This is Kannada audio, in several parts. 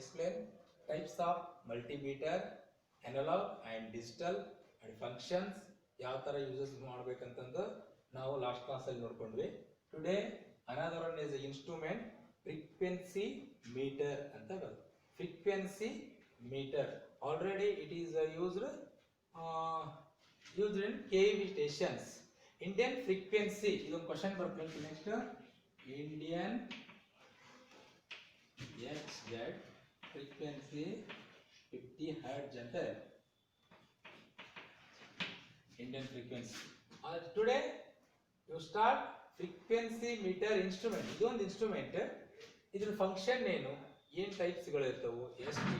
explain types of multimeter, analog and digital and functions ಯಾವ ತರ ಯೂಸಸ್ ಮಾಡಬೇಕಂತಂದು ನಾವು ಲಾಸ್ಟ್ ಕ್ಲಾಸ್ ಅಲ್ಲಿ ನೋಡ್ಕೊಂಡ್ವಿ. Today another one is instrument frequency meter ಅಂತ ಬರುತ್ತೆ. Frequency meter already it is used in KV stations. Indian frequency ಇದೊಂದು ಕ್ವೆಶ್ಚನ್ ಬರುತ್ತೆ. Next Indian XZ frequency 50 Hz ಅಂತ Indian frequency. Today you start frequency meter instrument. ಇದೊಂದು ಇನ್ಸ್ಟ್ರೂಮೆಂಟ್, ಇದ್ರ ಫಂಕ್ಷನ್ ಏನು, ಏನ್ ಟೈಪ್ಸ್ ಗಳು ಇರ್ತವು, ಎಷ್ಟು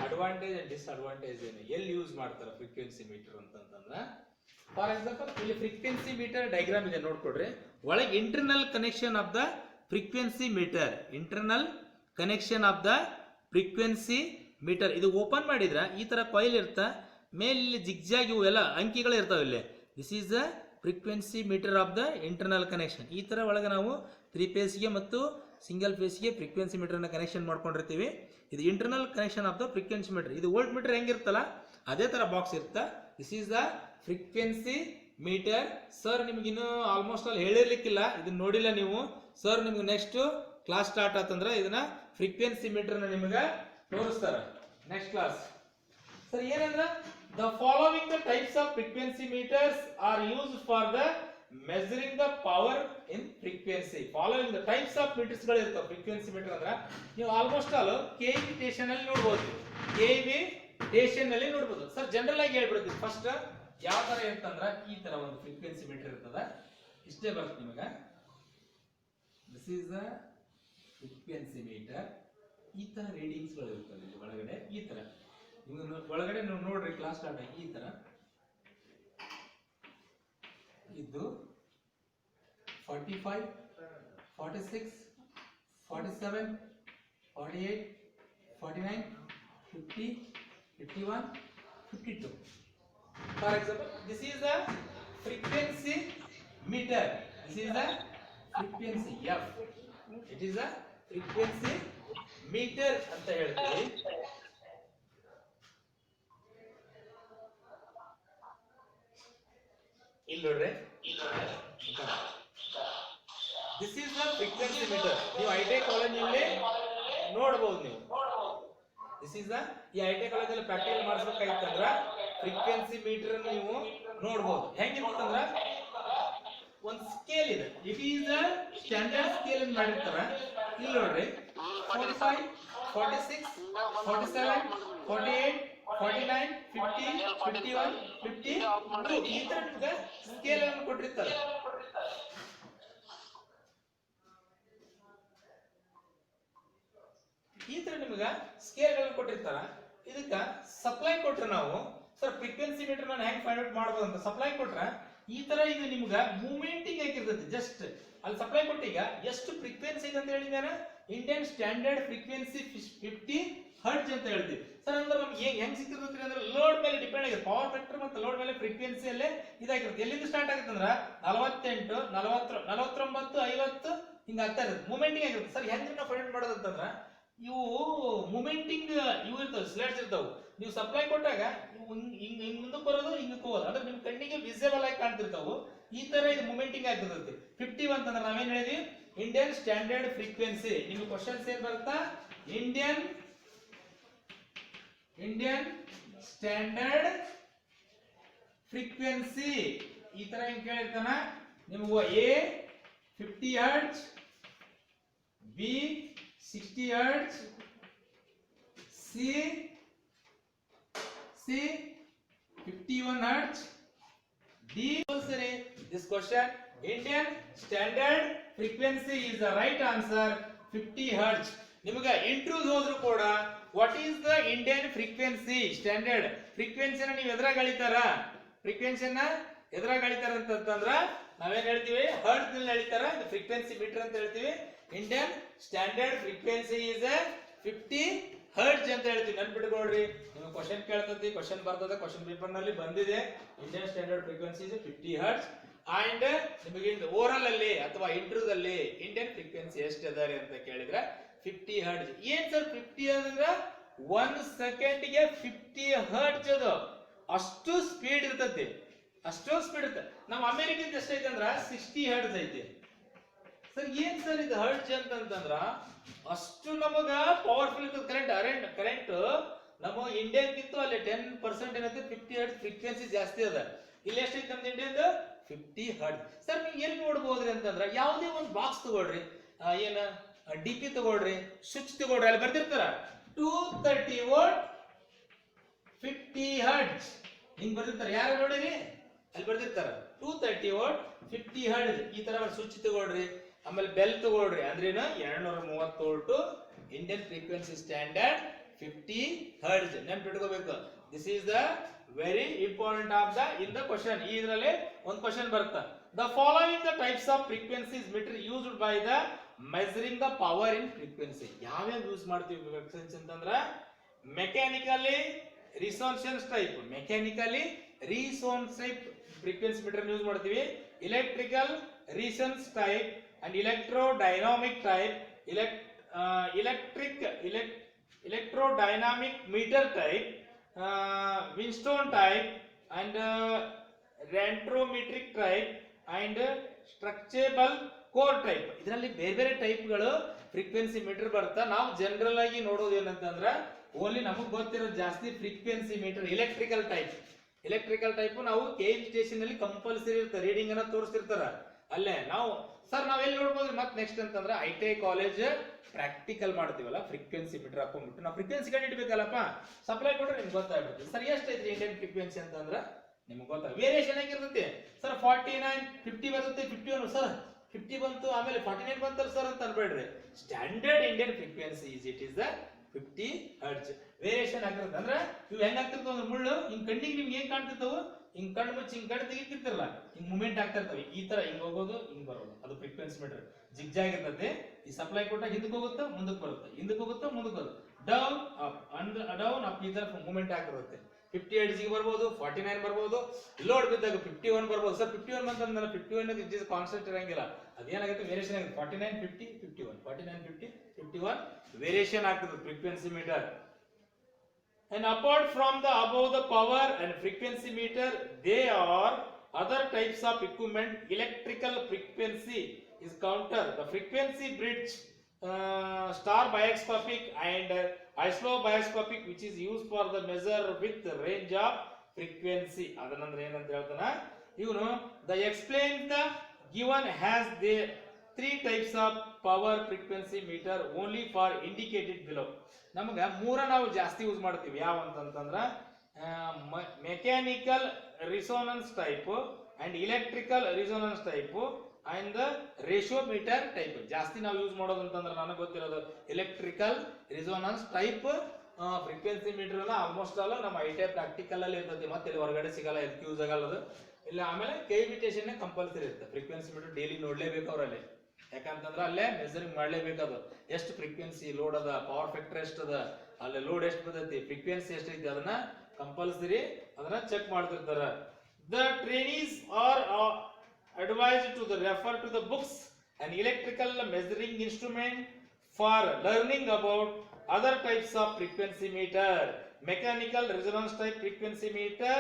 ಅಡ್ವಾಂಟೇಜ್ ಅಂಡ್ ಡಿಸ್ಅಡ್ವಾಂಟೇಜ್ ಏನು, ಎಲ್ಲಿ ಯೂಸ್ ಮಾಡ್ತಾರೆ ಫ್ರೀಕ್ವೆನ್ಸಿ ಮೀಟರ್ ಅಂತಂದ್ರೆ, ಫಾರ್ ಎಕ್ಸಾಂಪಲ್ ಇಲ್ಲಿ ಫ್ರೀಕ್ವೆನ್ಸಿ ಮೀಟರ್ ಡಯಾಗ್ರಾಮ್ ಇದೆ ನೋಡ್ಕೊಡ್ರಿ. ಒಳಗೆ internal connection of the frequency meter, internal connection of the frequency meter ಇದು ಓಪನ್ ಮಾಡಿದ್ರ ಈ ತರ ಕಾಯಿಲ್ ಇರ್ತಾ, ಮೇಲೆ ಇಲ್ಲಿ ಜಿಗ್ಜಾಗ್ ಇವು ಎಲ್ಲ ಅಂಕಿಗಳು ಇರ್ತಾವೆ ಇಲ್ಲಿ. This is the frequency meter of the internal connection. ಈ ತರ ಒಳಗೆ ನಾವು 3 ಫೇಸ್ಗೆ ಮತ್ತು ಸಿಂಗಲ್ ಫೇಸ್ಗೆ ಫ್ರೀಕ್ವೆನ್ಸಿ ಮೀಟರ್ನ ಕನೆಕ್ಷನ್ ಮಾಡ್ಕೊಂಡಿರ್ತೀವಿ. ಇದು internal connection of the frequency meter. ಇದು ವೋಲ್ಟ್ ಮೀಟರ್ ಹೆಂಗಿರ್ತಲ್ಲ ಅದೇ ತರ ಬಾಕ್ಸ್ ಇರ್ತಾ. This is the frequency meter. Sir ನಿಮ್ಗಿನ್ನು ಆಲ್ಮೋಸ್ಟ್ ಅಲ್ಲಿ ಹೇಳಿರ್ಲಿಕ್ಕಿಲ್ಲ, ಇದನ್ನ ನೋಡಿಲ್ಲ ನೀವು. ಸರ್ ನಿಮ್ಗೆ ನೆಕ್ಸ್ಟ್ ಕ್ಲಾಸ್ ಸ್ಟಾರ್ಟ್ ಆತಂದ್ರೆ ಇದನ್ನ ಫ್ರೀಕ್ವೆನ್ಸಿ ಮೀಟರ್ನ ನಿಮಗೆ ತೋರಿಸ್ತಾರ ನೆಕ್ಸ್ಟ್ ಕ್ಲಾಸ್. ಸರ್ ಏನಂದ್ರ the following the types of frequency meters are used for the measuring the power in frequency. Following the types of meters ಗಳು ಇರ್ತಾವ ಫ್ರೀಕ್ವೆನ್ಸಿ ಮೀಟರ್ ಅಂದ್ರೆ ನೀವು ಆಲ್ಮೋಸ್ಟ್ ಆಲ್ KV ಸ್ಟೇಷನ್ ಅಲ್ಲಿ ನೋಡಬಹುದು, KV ಸ್ಟೇಷನ್ ಅಲ್ಲಿ ನೋಡಬಹುದು. ಸರ್ ಜನರಲ್ ಆಗಿ ಹೇಳ್ಬಿಡ್ತೀವಿ ಫಸ್ಟ್ ಯಾವ ತರ ಅಂತಂದ್ರ ಈ ತರ ಒಂದು ಫ್ರೀಕ್ವೆನ್ಸಿ ಮೀಟರ್ ಇರ್ತದ, ಇಷ್ಟೇ ಬರುತ್ತೆ ನಿಮಗೆ. This is the frequency meter. ಈ ತರ ರೀಡಿಂಗ್ಸ್ ಗಳು ಇರ್ತವೆ ಇಲ್ಲಿ ಒಳಗಡೆ. ಈ ತರ ಒಳಗಡೆ ನೀವು ನೋಡ್ರಿ ಕ್ಲಾಸ್ ಸ್ಟಾರ್ಟ್ ಆಗಿ ಈ ತರ ಇದು 45, 46, 47, 48, 49, 50, 51, 52. For example, this is the frequency meter. This is the frequency F. It is a frequency meter ಅಂತ ಹೇಳ್ತೀವಿ. ಇಲ್ಲಿ ನೋಡ್ರಿ, this is the frequency meter. ನೀವು ಐಟೆ ಕಾಲೇಜಲ್ಲಿ ನೋಡಬಹುದು ನೀವು. ದಿಸ್ ಈಸ್ ದ ಈ ಐಟೆ ಕಾಲೇಜಲ್ಲಿ ಪ್ರಾಕ್ಟಿಕಲ್ ಮಾಡಿಸ್ಬೇಕಾಗಿತ್ತಂದ್ರ ಫ್ರೀಕ್ವೆನ್ಸಿ ಮೀಟರ್ ನೀವು ನೋಡಬಹುದು. ಹೆಂಗಿರುತ್ತಂದ್ರ ಒಂದು ಸ್ಕೇಲ್ ಇದೆ, it is the standard scale ಅಂತ ಮಾಡಿರ್ತಾರ. ಇಲ್ಲಿ ನೋಡ್ರಿ 45, 46, 47, 48, 49, 50, 51, 52 ಈ ತರ ನಿಮಗೆ ಸ್ಕೇಲ್ ಅನ್ನು ಕೊಟ್ಟಿರ್ತಾರೆ. ಈ ತರ ನಿಮಗೆ ಸ್ಕೇಲ್ ಗಳನ್ನು ಕೊಟ್ಟಿರ್ತಾರ. ಇದಕ್ಕ ಸಪ್ಲೈ ಕೊಟ್ರೆ ನಾವು ಸರ್ ಫ್ರೀಕ್ವೆನ್ಸಿ ಮೀಟರ್ ನಾನು ಹೆಂಗ್ ಫೈಂಡ್ ಔಟ್ ಮಾಡಬಹುದು ಅಂತ ಸಪ್ಲೈ ಕೊಟ್ರೆ ಈ ತರ ಇದು ನಿಮ್ಗೆ ಮೂವ್ಮೆಂಟಿಂಗ್ ಆಗಿರ್ತದೆ. ಜಸ್ಟ್ ಅಲ್ಲಿ ಸಪ್ಲೈ ಕೊಟ್ಟೀಗ ಎಷ್ಟು ಫ್ರೀಕ್ವೆನ್ಸಿ ಇದೆ ಅಂತ ಹೇಳಿದಾರೆ, ಇಂಡಿಯನ್ ಸ್ಟ್ಯಾಂಡರ್ಡ್ ಫ್ರೀಕ್ವೆನ್ಸಿ 50 ಹರ್ಟ್ಜ್ ಅಂತ ಹೇಳ್ತೀವಿ. ಸರ್ ಅಂದ್ರೆ ನಮ್ಗೆ ಹೆಂಗ್ ಸಿಕ್ಕಿರ್ತೈತಿ ಅಂದ್ರೆ ಲೋಡ್ ಮೇಲೆ ಡಿಪೆಂಡ್ ಆಗಿದೆ. ಪವರ್ ಫ್ಯಾಕ್ಟರ್ ಮತ್ತು ಲೋಡ್ ಮೇಲೆ ಫ್ರೀಕ್ವೆನ್ಸಿ ಅಲ್ಲೇ ಇದಾಗಿರುತ್ತೆ. ಎಲ್ಲಿಂದ ಸ್ಟಾರ್ಟ್ ಆಗುತ್ತೆ ಅಂದ್ರೆ 48, 40, 49, 50 ಹಿಂಗ ಆಗ್ತಾ ಇರುತ್ತೆ. ಮೂವ್ಮೆಂಟಿಂಗ್ ಆಗಿರುತ್ತೆ. ಸರ್ ಹೆಂಗ್ ನಾವು ಫೈಂಡ್ ಮಾಡೋದು ಅಂತಂದ್ರ ಇವು ಮೂವ್ಮೆಂಟಿಂಗ್ ಇವು ಇರ್ತಾವೆ, ಸ್ಲೇಟ್ಸ್ ಇರ್ತಾವೆ. ನೀವು ಸಪ್ಲೈ ಕೊಟ್ಟಾಗ ಹಿಂಗ್ ಮುಂದಕ್ಕೆ ಬರೋದು ಹಿಂಗಕ್ಕೆ ಹೋಗೋದು, ಅಂದ್ರೆ ನಿಮ್ ಕಣ್ಣಿಗೆ ವಿಸಿಬಲ್ ಆಗಿ ಕಾಣ್ತಿರ್ತಾವು. ಈ ತರ ಇದು ಮೂವ್ಮೆಂಟಿಂಗ್ ಆಗ್ತಿರ್ತೈತಿ. 51 ಅಂತಂದ್ರೆ ನಾವೇನ್ ಹೇಳಿದ್ವಿ, ಇಂಡಿಯನ್ ಸ್ಟ್ಯಾಂಡರ್ಡ್ ಫ್ರೀಕ್ವೆನ್ಸಿ. ನಿಮ್ಗೆ ಕ್ವಶನ್ಸ್ ಏನ್ ಬರುತ್ತಾ, ಇಂಡಿಯನ್ ಸ್ಟ್ಯಾಂಡರ್ಡ್ ಫ್ರೀಕ್ವೆನ್ಸಿ ಈ ತರ ಹೆಂಗ್ ಕೇಳಿರ್ತಾನ ನಿಮ್ಗೆ A 50 hertz, B 60 hertz, C 51 hertz, D. Sir, this question, Indian standard frequency is the right answer, 50 hertz. ನಿಮಗೆ ಇಂಟ್ರೂಸ್ ಹೋದ್ರು ಕೂಡ what is the Indian frequency standard frequency ನೀವು ಎದುರಾಗ ಅಳಿತಾರ, ಫ್ರೀಕ್ವೆನ್ಸಿನ ಎದುರಾಗ ಅಳಿತಾರ ಅಂತಂದ್ರ ನಾವೇನ್ ಹೇಳ್ತೀವಿ, ಹರ್ಟ್ಜ್ ನಲ್ಲಿ ಅಳಿತಾರ. ಇದು ಫ್ರೀಕ್ವೆನ್ಸಿ ಮೀಟರ್ ಅಂತ ಹೇಳ್ತೀವಿ. Indian standard frequency is 50 hertz ಅಂತ ಹೇಳ್ತೀವಿ. ನೆನ್ಪಿಟ್ಕೊಳ್ರಿ, ನಿಮಗೆ ಕ್ವಶನ್ ಕೇಳ್ತತಿ, ಕ್ವಶನ್ ಬರ್ತದೆ, ಕ್ವಶನ್ ಪೇಪರ್ ನಲ್ಲಿ ಬಂದಿದೆ. Indian standard frequency is 50 hertz. And ನಿಮಗೆ ಓರಲ್ ಅಲ್ಲಿ ಅಥವಾ ಇಂಟರ್ವ್ಯೂ ಅಲ್ಲಿ ಇಂಡಿಯನ್ ಫ್ರೀಕ್ವೆನ್ಸಿ ಎಷ್ಟು ಅದಾರೆ ಅಂತ ಕೇಳಿದ್ರೆ 50 ಹರ್ಟ್ಜ್. ಏನ್ ಸರ್ 50 ಅಂದ್ರೆ 1 ಸೆಕೆಂಡ್ಗೆ 50 ಹರ್ಟ್ಜ್ ಅದು. ಅಷ್ಟು ಸ್ಪೀಡ್ ಇರ್ತೈತಿ, ಅಷ್ಟು ಸ್ಪೀಡ್ ಇರುತ್ತೆ. ನಮ್ಮ ಅಮೆರಿಕದ ಎಷ್ಟೈತೆ ಅಂದ್ರ 60 ಹರ್ಟ್ಜ್ ಐತಿ. ಸರ್ ಏನ್ ಸರ್ ಇದು ಹರ್ಟ್ಜ್ ಅಂತಂದ್ರ ಅಷ್ಟು ನಮಗ ಪವರ್ಫುಲ್ ಇರ್ತದೆ ಕರೆಂಟ್. ನಮ್ಮ ಇಂಡಿಯಾಕ್ಕಿಂತ ಅಲ್ಲಿ 10% ಏನೈತೆ 50 ಹರ್ಟ್ಜ್ ಫ್ರೀಕ್ವೆನ್ಸಿ ಜಾಸ್ತಿ ಅದ. ಇಲ್ಲಿ ಎಷ್ಟೈತೆ ನಮ್ದು ಇಂಡಿಯಾದ 50 ಹರ್ಟ್ಜ್. ಸರ್ ನೀವು ಎಲ್ಲಿ ನೋಡ್ಬೋದ್ರಿ ಅಂತಂದ್ರ ಯಾವುದೇ ಒಂದು ಬಾಕ್ಸ್ ತಗೊಳ್ರಿ, ಏನ ಡಿಪಿ ತಗೊಳ್ರಿ, ಸ್ವಿಚ್ ತಗೊಳ್ರಿ, ಅಲ್ಲಿ ಬರ್ದಿರ್ತಾರ 230 ವೋಲ್ಟ್ 50 ಹರ್ಟ್ಜ್ ಹಿಂಗ್ ಬರ್ದಿರ್ತಾರ. ಯಾರು ನೋಡಿರಿ ಅಲ್ಲಿ ಬರ್ದಿರ್ತಾರ 230 ವೋಲ್ಟ್ 50 ಹರ್ಟ್ಜ್. ಈ ತರ ಸ್ವಿಚ್ ತಗೊಳ್ರಿ, ಆಮೇಲೆ ಬೆಲ್ ತಗೊಳ್ರಿ, ಅಂದ್ರೇನು 230 volt Indian frequency standard 50 hertz. ನೆನ್ಪಿಟ್ಕೋಬೇಕು. This is the very important of the in the question. ಇದರಲ್ಲಿ ಒಂದು ಕ್ವಶನ್ ಬರುತ್ತೆ. The following the types of frequencies meter used by the measuring the power in frequency. ಯಾವ್ಯಾವ ಯೂಸ್ ಮಾಡ್ತೀವಿ ಫ್ರೀಕ್ವೆನ್ಸಿ ಅಂತಂದ್ರ mechanically resonance type, mechanically resonance type frequency meter use ಮಾಡ್ತೀವಿ. Electrical resonance type and electrodynamic type, electrodynamic meter type, Winston type and rantrometric type and structurable core type. ಇದರಲ್ಲಿ ಬೇರೆ ಬೇರೆ ಟೈಪ್ಗಳು ಫ್ರೀಕ್ವೆನ್ಸಿ ಮೀಟರ್ ಬರುತ್ತೆ. ನಾವು ಜನರಲ್ ಆಗಿ ನೋಡೋದು ಏನಂತಂದ್ರ ಓನ್ಲಿ ನಮಗೆ ಗೊತ್ತಿರೋದು ಜಾಸ್ತಿ ಫ್ರೀಕ್ವೆನ್ಸಿ ಮೀಟರ್ ಎಲೆಕ್ಟ್ರಿಕಲ್ ಟೈಪ್ ನಾವು ಕೇಜ್ ಸ್ಟೇಷನ್ ಅಲ್ಲಿ ಕಂಪಲ್ಸರಿ ಇರುತ್ತೆ, ರೀಡಿಂಗ್ ಅನ್ನ ತೋರಿಸ್ತಿರ್ತಾರ ಅಲ್ಲೇ. ನಾವು ಸರ್ ನಾವೆಲ್ಲಿ ನೋಡ್ಬೋದ್ರಿ ಮತ್ತೆ ನೆಕ್ಸ್ಟ್ ಅಂತಂದ್ರೆ ITI ಕಾಲೇಜ್ ಪ್ರಾಕ್ಟಿಕಲ್ ಮಾಡ್ತೀವಲ್ಲ ಫ್ರೀಕ್ವೆನ್ಸಿ ಮೀಟರ್ ಹಾಕೊಂಡ್ಬಿಟ್ಟು ನಾವು ಫ್ರೀಕ್ವೆನ್ಸಿ ಕಂಡು ಹಿಡಿಬೇಕಲ್ಲಪ್ಪ, ಸಪ್ಲೈ ಕೊಟ್ರೆ ನಿಮ್ಗೆ ಗೊತ್ತಾಗ್ಬಿಡುತ್ತೆ. ಸರ್ ಎಷ್ಟೈತ್ರಿ ಇಂಡಿಯನ್ ಫ್ರೀಕ್ವೆನ್ಸಿ ಅಂತಂದ್ರ ನಿಮ್ಗೆ ಗೊತ್ತಾಗ. ವೇರಿಯೇಷನ್ ಆಗಿರ್ತೈತಿ ಸರ್ 49 50 ಬರುತ್ತೆ, 51 ಸರ್ 50 ಬಂತು ಆಮೇಲೆ 49 ಬಂತಲ್ಲ ಸರ್ ಅಂತ ಅನ್ಬೇಡ್ರಿ. Standard Indian frequency it is the 50 hertz. Variation ಆಗಿರುತ್ತೆ ಅಂದ್ರೆ ಇವು ಹೆಂಗ್ ಆಗ್ತಿರ್ತಾವ ಅಂದ್ರೆ ಮುಳ್ಳು ಹಿಂಗ್ ಕಣ್ಣಿಗೆ ನಿಮ್ಗೆ ಏನ್ ಕಾಣ್ತಿರ್ತಾವ, ಹಿಂಗ್ ಕಣ್ಣು ಮುಚ್ಚಿ ಹಿಂಗ್ ಕಣ್ಣು ತೆಗಿತಿರ್ತಾರಲ್ಲ, ಹಿಂಗ್ ಮೂವ್ಮೆಂಟ್ ಆಗ್ತಾ ಇರ್ತವೆ ಈ ತರ, ಹಿಂಗ್ ಹೋಗೋದು ಹಿಂಗ್ ಬರೋದು, ಅದು ಫ್ರೀಕ್ವೆನ್ಸಿ ಮೀಟರ್. ಜಿಗ್ಜಾಗ್ ಇರ್ತದೆ. ಈ ಸಪ್ಲೈ ಕೊಟ್ಟಾಗ ಹಿಂದಕ್ಕೆ ಹೋಗುತ್ತಾ ಮುಂದಕ್ಕೆ ಬರುತ್ತೆ, ಹಿಂದಕ್ಕೆ ಹೋಗುತ್ತಾ ಮುಂದಕ್ಕೆ ಬರುತ್ತೆ, ಡೌನ್ ಅಪ್ ಡೌನ್ ಅಪ್ ಈ ತರ ಮೂವ್ಮೆಂಟ್ ಆಗಿರುತ್ತೆ. 50 ಹರ್ಟ್ಜ್ ಗೆ ಬರ್ಬೋದು, 49 ಬರ್ಬೋದು, ಲೋಡ್ ಬಿದ್ದಾಗ 51 ಬರ್ಬೋದು. ಸರ್ 51 ಬಂತಂದ್ರೆ 51 ಇಟ್ ಇಸ್ ಕಾನ್ಸ್ಟೆಂಟ್ ಇರಂಗಿಲ್ಲ, ಅದೇನಾಗುತ್ತೆ ವೇರಿಯೇಷನ್ ಆಗುತ್ತೆ. 49 50 51 49 50 51 ವೇರಿಯೇಷನ್ ಆಗ್ತದೆ frequency meter. And apart from the above the power and frequency meter, there are other types of equipment. Electrical frequency is counter, the frequency bridge, star bioscopic and isobioscopic, which is used for the measure with the range of frequency. Adanandre ಏನಂತ ಹೇಳ್ತಾನ ಇವನು, the explain the given has the three types of power frequency meter only for indicated below. ನಮಗೆ ಮೂರ ನಾವು ಜಾಸ್ತಿ ಯೂಸ್ ಮಾಡ್ತೀವಿ. ಯಾವ ಅಂತಂದ್ರ mechanical resonance type and electrical resonance type and the ratiometer type. ಜಾಸ್ತಿ ನಾವು ಯೂಸ್ ಮಾಡೋದು ಅಂತಂದ್ರೆ ನನಗೆ ಗೊತ್ತಿರೋದು electrical resonance type frequency meter almost all ನಮ್ಮ ITI ಪ್ರಾಕ್ಟಿಕಲ್ ಅಲ್ಲಿ ಇರ್ತದೆ, ಮತ್ತೆ ಇಲ್ಲಿ ಹೊರಗಡೆ ಸಿಗಲ್ಲ, ಇದಕ್ಕೆ ಯೂಸ್ ಆಗಲ್ಲ ಅದು ಇಲ್ಲ. ಆಮೇಲೆ ಕೆವಿಟೇಷನ್ ಕಂಪಲ್ಸರಿ ಇರುತ್ತೆ. ಫ್ರೀಕ್ವೆನ್ಸಿ ಮೀಟರ್ ಡೈಲಿ ನೋಡ್ಲೇಬೇಕು ಅವರಲ್ಲಿ, ಯಾಕಂತಂದ್ರೆ ಅಲ್ಲೇ ಮೆಜರಿಂಗ್ ಮಾಡ್ಲೇಬೇಕದು. ಎಷ್ಟು ಫ್ರೀಕ್ವೆನ್ಸಿ ಲೋಡ್ ಅದ, ಪವರ್ ಫ್ಯಾಕ್ಟರ್ ಎಷ್ಟು ಅದ, ಅಲ್ಲೇ ಲೋಡ್ ಎಷ್ಟು ಬರ್ತೈತಿ, ಫ್ರೀಕ್ವೆನ್ಸಿ ಎಷ್ಟೈತಿ, ಅದನ್ನ ಕಂಪಲ್ಸರಿ ಅದನ್ನ ಚೆಕ್ ಮಾಡ್ತಿರ್ತಾರ. The trainees are advised to refer to the books and electrical measuring instrument for learning about other types of frequency meter, mechanical resonance type frequency meter,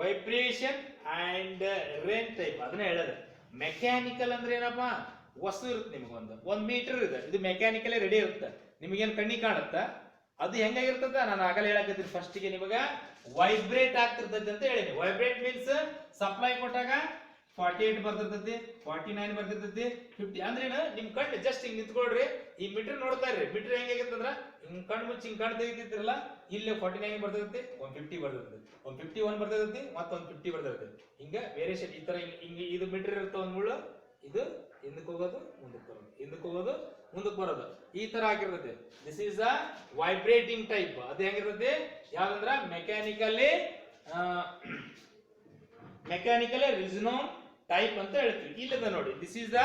vibration and range type. ಅದನ್ನ ಹೇಳೋದು ಮೆಕ್ಯಾನಿಕಲ್ ಅಂದ್ರೆ ಏನಪ್ಪ, ವಸ್ತು ಇರುತ್ತೆ ನಿಮ್ಗೆ ಒಂದು ಮೀಟರ್ ಇದೆ, ಇದು ಮೆಕ್ಯಾನಿಕಲಿ ರೆಡಿ ಇರುತ್ತೆ, ನಿಮಗೇನು ಕಣ್ಣಿಗೆ ಕಾಣುತ್ತಾ, ಅದು ಹೆಂಗಾಗಿರ್ತದ ನಾನು ಆಗಲೇ ಹೇಳಕತ್ತೀನಿ. ಫಸ್ಟಿಗೆ ನಿಮಗೆ ವೈಬ್ರೇಟ್ ಆಗ್ತಿರ್ತದೆ ಅಂತ ಹೇಳಿ. ವೈಬ್ರೇಟ್ ಮೀನ್ಸ್ ಸಪ್ಲೈ ಕೊಟ್ಟಾಗ 48 ಬರ್ತಿರ್ತೈತಿ, 49 ಬರ್ತಿರ್ತೈತಿ, 50 ಅಂದ್ರೇನು ನಿಮ್ ಕಣ್ಣು ಜಸ್ಟ್ ಹಿಂಗ್ ನಿಂತ್ಕೊಳ್ರಿ, ಈ ಮೀಟರ್ ನೋಡ್ತಾ ಇರ್ರಿ. ಮೀಟರ್ ಹೆಂಗಾಗಿರ್ತಂದ್ರ ಹಿಂಗ್ ಕಣ್ಣು ಮುಚ್ಚಿ ಹಿಂಗ್ ಕಣ್ಣು ತೆಗಿತಿರ್ತಿರಲ್ಲ, ಇಲ್ಲೇ 49 ಬರ್ತೈತಿ, 150 ಬರ್ತೈತಿ, 151 ಬರ್ತೈತಿ, ಮತ್ತೊಂದು 50 ಬರ್ತೈತಿ. ಹಿಂಗ ವೇರಿಯೇಷನ್ ಈ ತರ ಹಿಂಗ ಇದು ಮೀಟರ್ ಇರ್ತ ಒಂದ್ ಮುಳ್ಳು, ಇದು ಹಿಂದಕ್ಕೆ ಹೋಗೋದು ಮುಂದಕ್ಕೆ ಬರೋದು, ಹಿಂದಕ್ಕೆ ಹೋಗೋದು ಮುಂದಕ್ಕೆ ಬರೋದು, ಈ ತರ ಆಗಿರ್ತೈತಿ. This is a vibrating type. ಅದು ಹೆಂಗಿರ್ತೈತಿ ಯಾವ್ದಂದ್ರ ಮೆಕ್ಯಾನಿಕಲಿ ರಿಸೋನೆನ್ಸ್ ಟೈಪ್ ಅಂತ ಹೇಳ್ತೀವಿ. ಇಲ್ಲದ ನೋಡಿ, this is the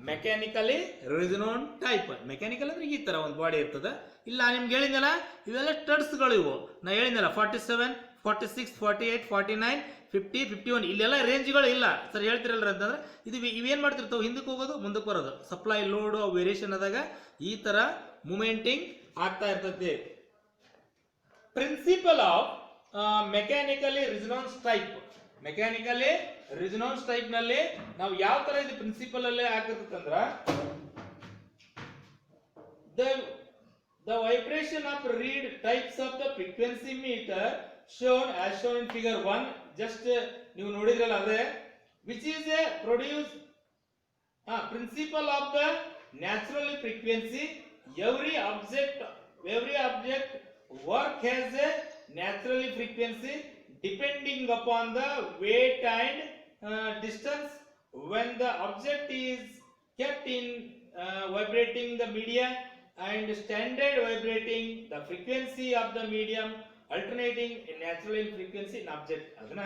mechanically resonance type. Mechanical ಅಂದ್ರೆ ಈ ತರ ಒಂದು ಬಾಡಿ ಇರ್ತದ. ಇಲ್ಲ ನಿಮ್ಗೆ ಹೇಳಿದ್ನಲ್ಲ ಇವೆಲ್ಲ ಸ್ಟಡ್ಸ್ಗಳು, ಇವು ನಾ ಹೇಳಿದ್ನಲ್ಲ 47 46 48 49 50 51 ಇಲ್ಲೆಲ್ಲ ರೇಂಜ್ಗಳು ಇಲ್ಲ ಸರ್ ಹೇಳ್ತಿರಲ್ರ ಅಂತಂದ್ರೆ ಇದು ಇವೇನ್ ಮಾಡ್ತಿರ್ತಾವೆ, ಹಿಂದಕ್ಕೆ ಹೋಗೋದು ಮುಂದಕ್ಕೆ ಬರೋದು, ಸಪ್ಲೈ ಲೋಡು ವೇರಿಯೇಷನ್ ಆದಾಗ ಈ ತರ ಮೂಮೆಂಟಿಂಗ್ ಆಗ್ತಾ ಇರ್ತದೆ. Principle of mechanically resonance type. Mechanically resonance type ನಲ್ಲಿ ನಾವು ಯಾವ ತರ ಇದು ಪ್ರಿನ್ಸಿಪಲ್ ಅಲ್ಲೇ ಆಗಿರ್ತಂದ್ರ the vibration of reed types of the frequency meter shown as shown in figure 1 just ನೀವು ನೋಡಿದ್ರಲ್ಲ ಅದೇ which is a produce principle of the natural frequency. every object work has a natural frequency depending upon the weight and distance. when the object is kept in vibrating the media and standard vibrating, the frequency of the medium alternating in natural frequency in object. ಅದನ್ನ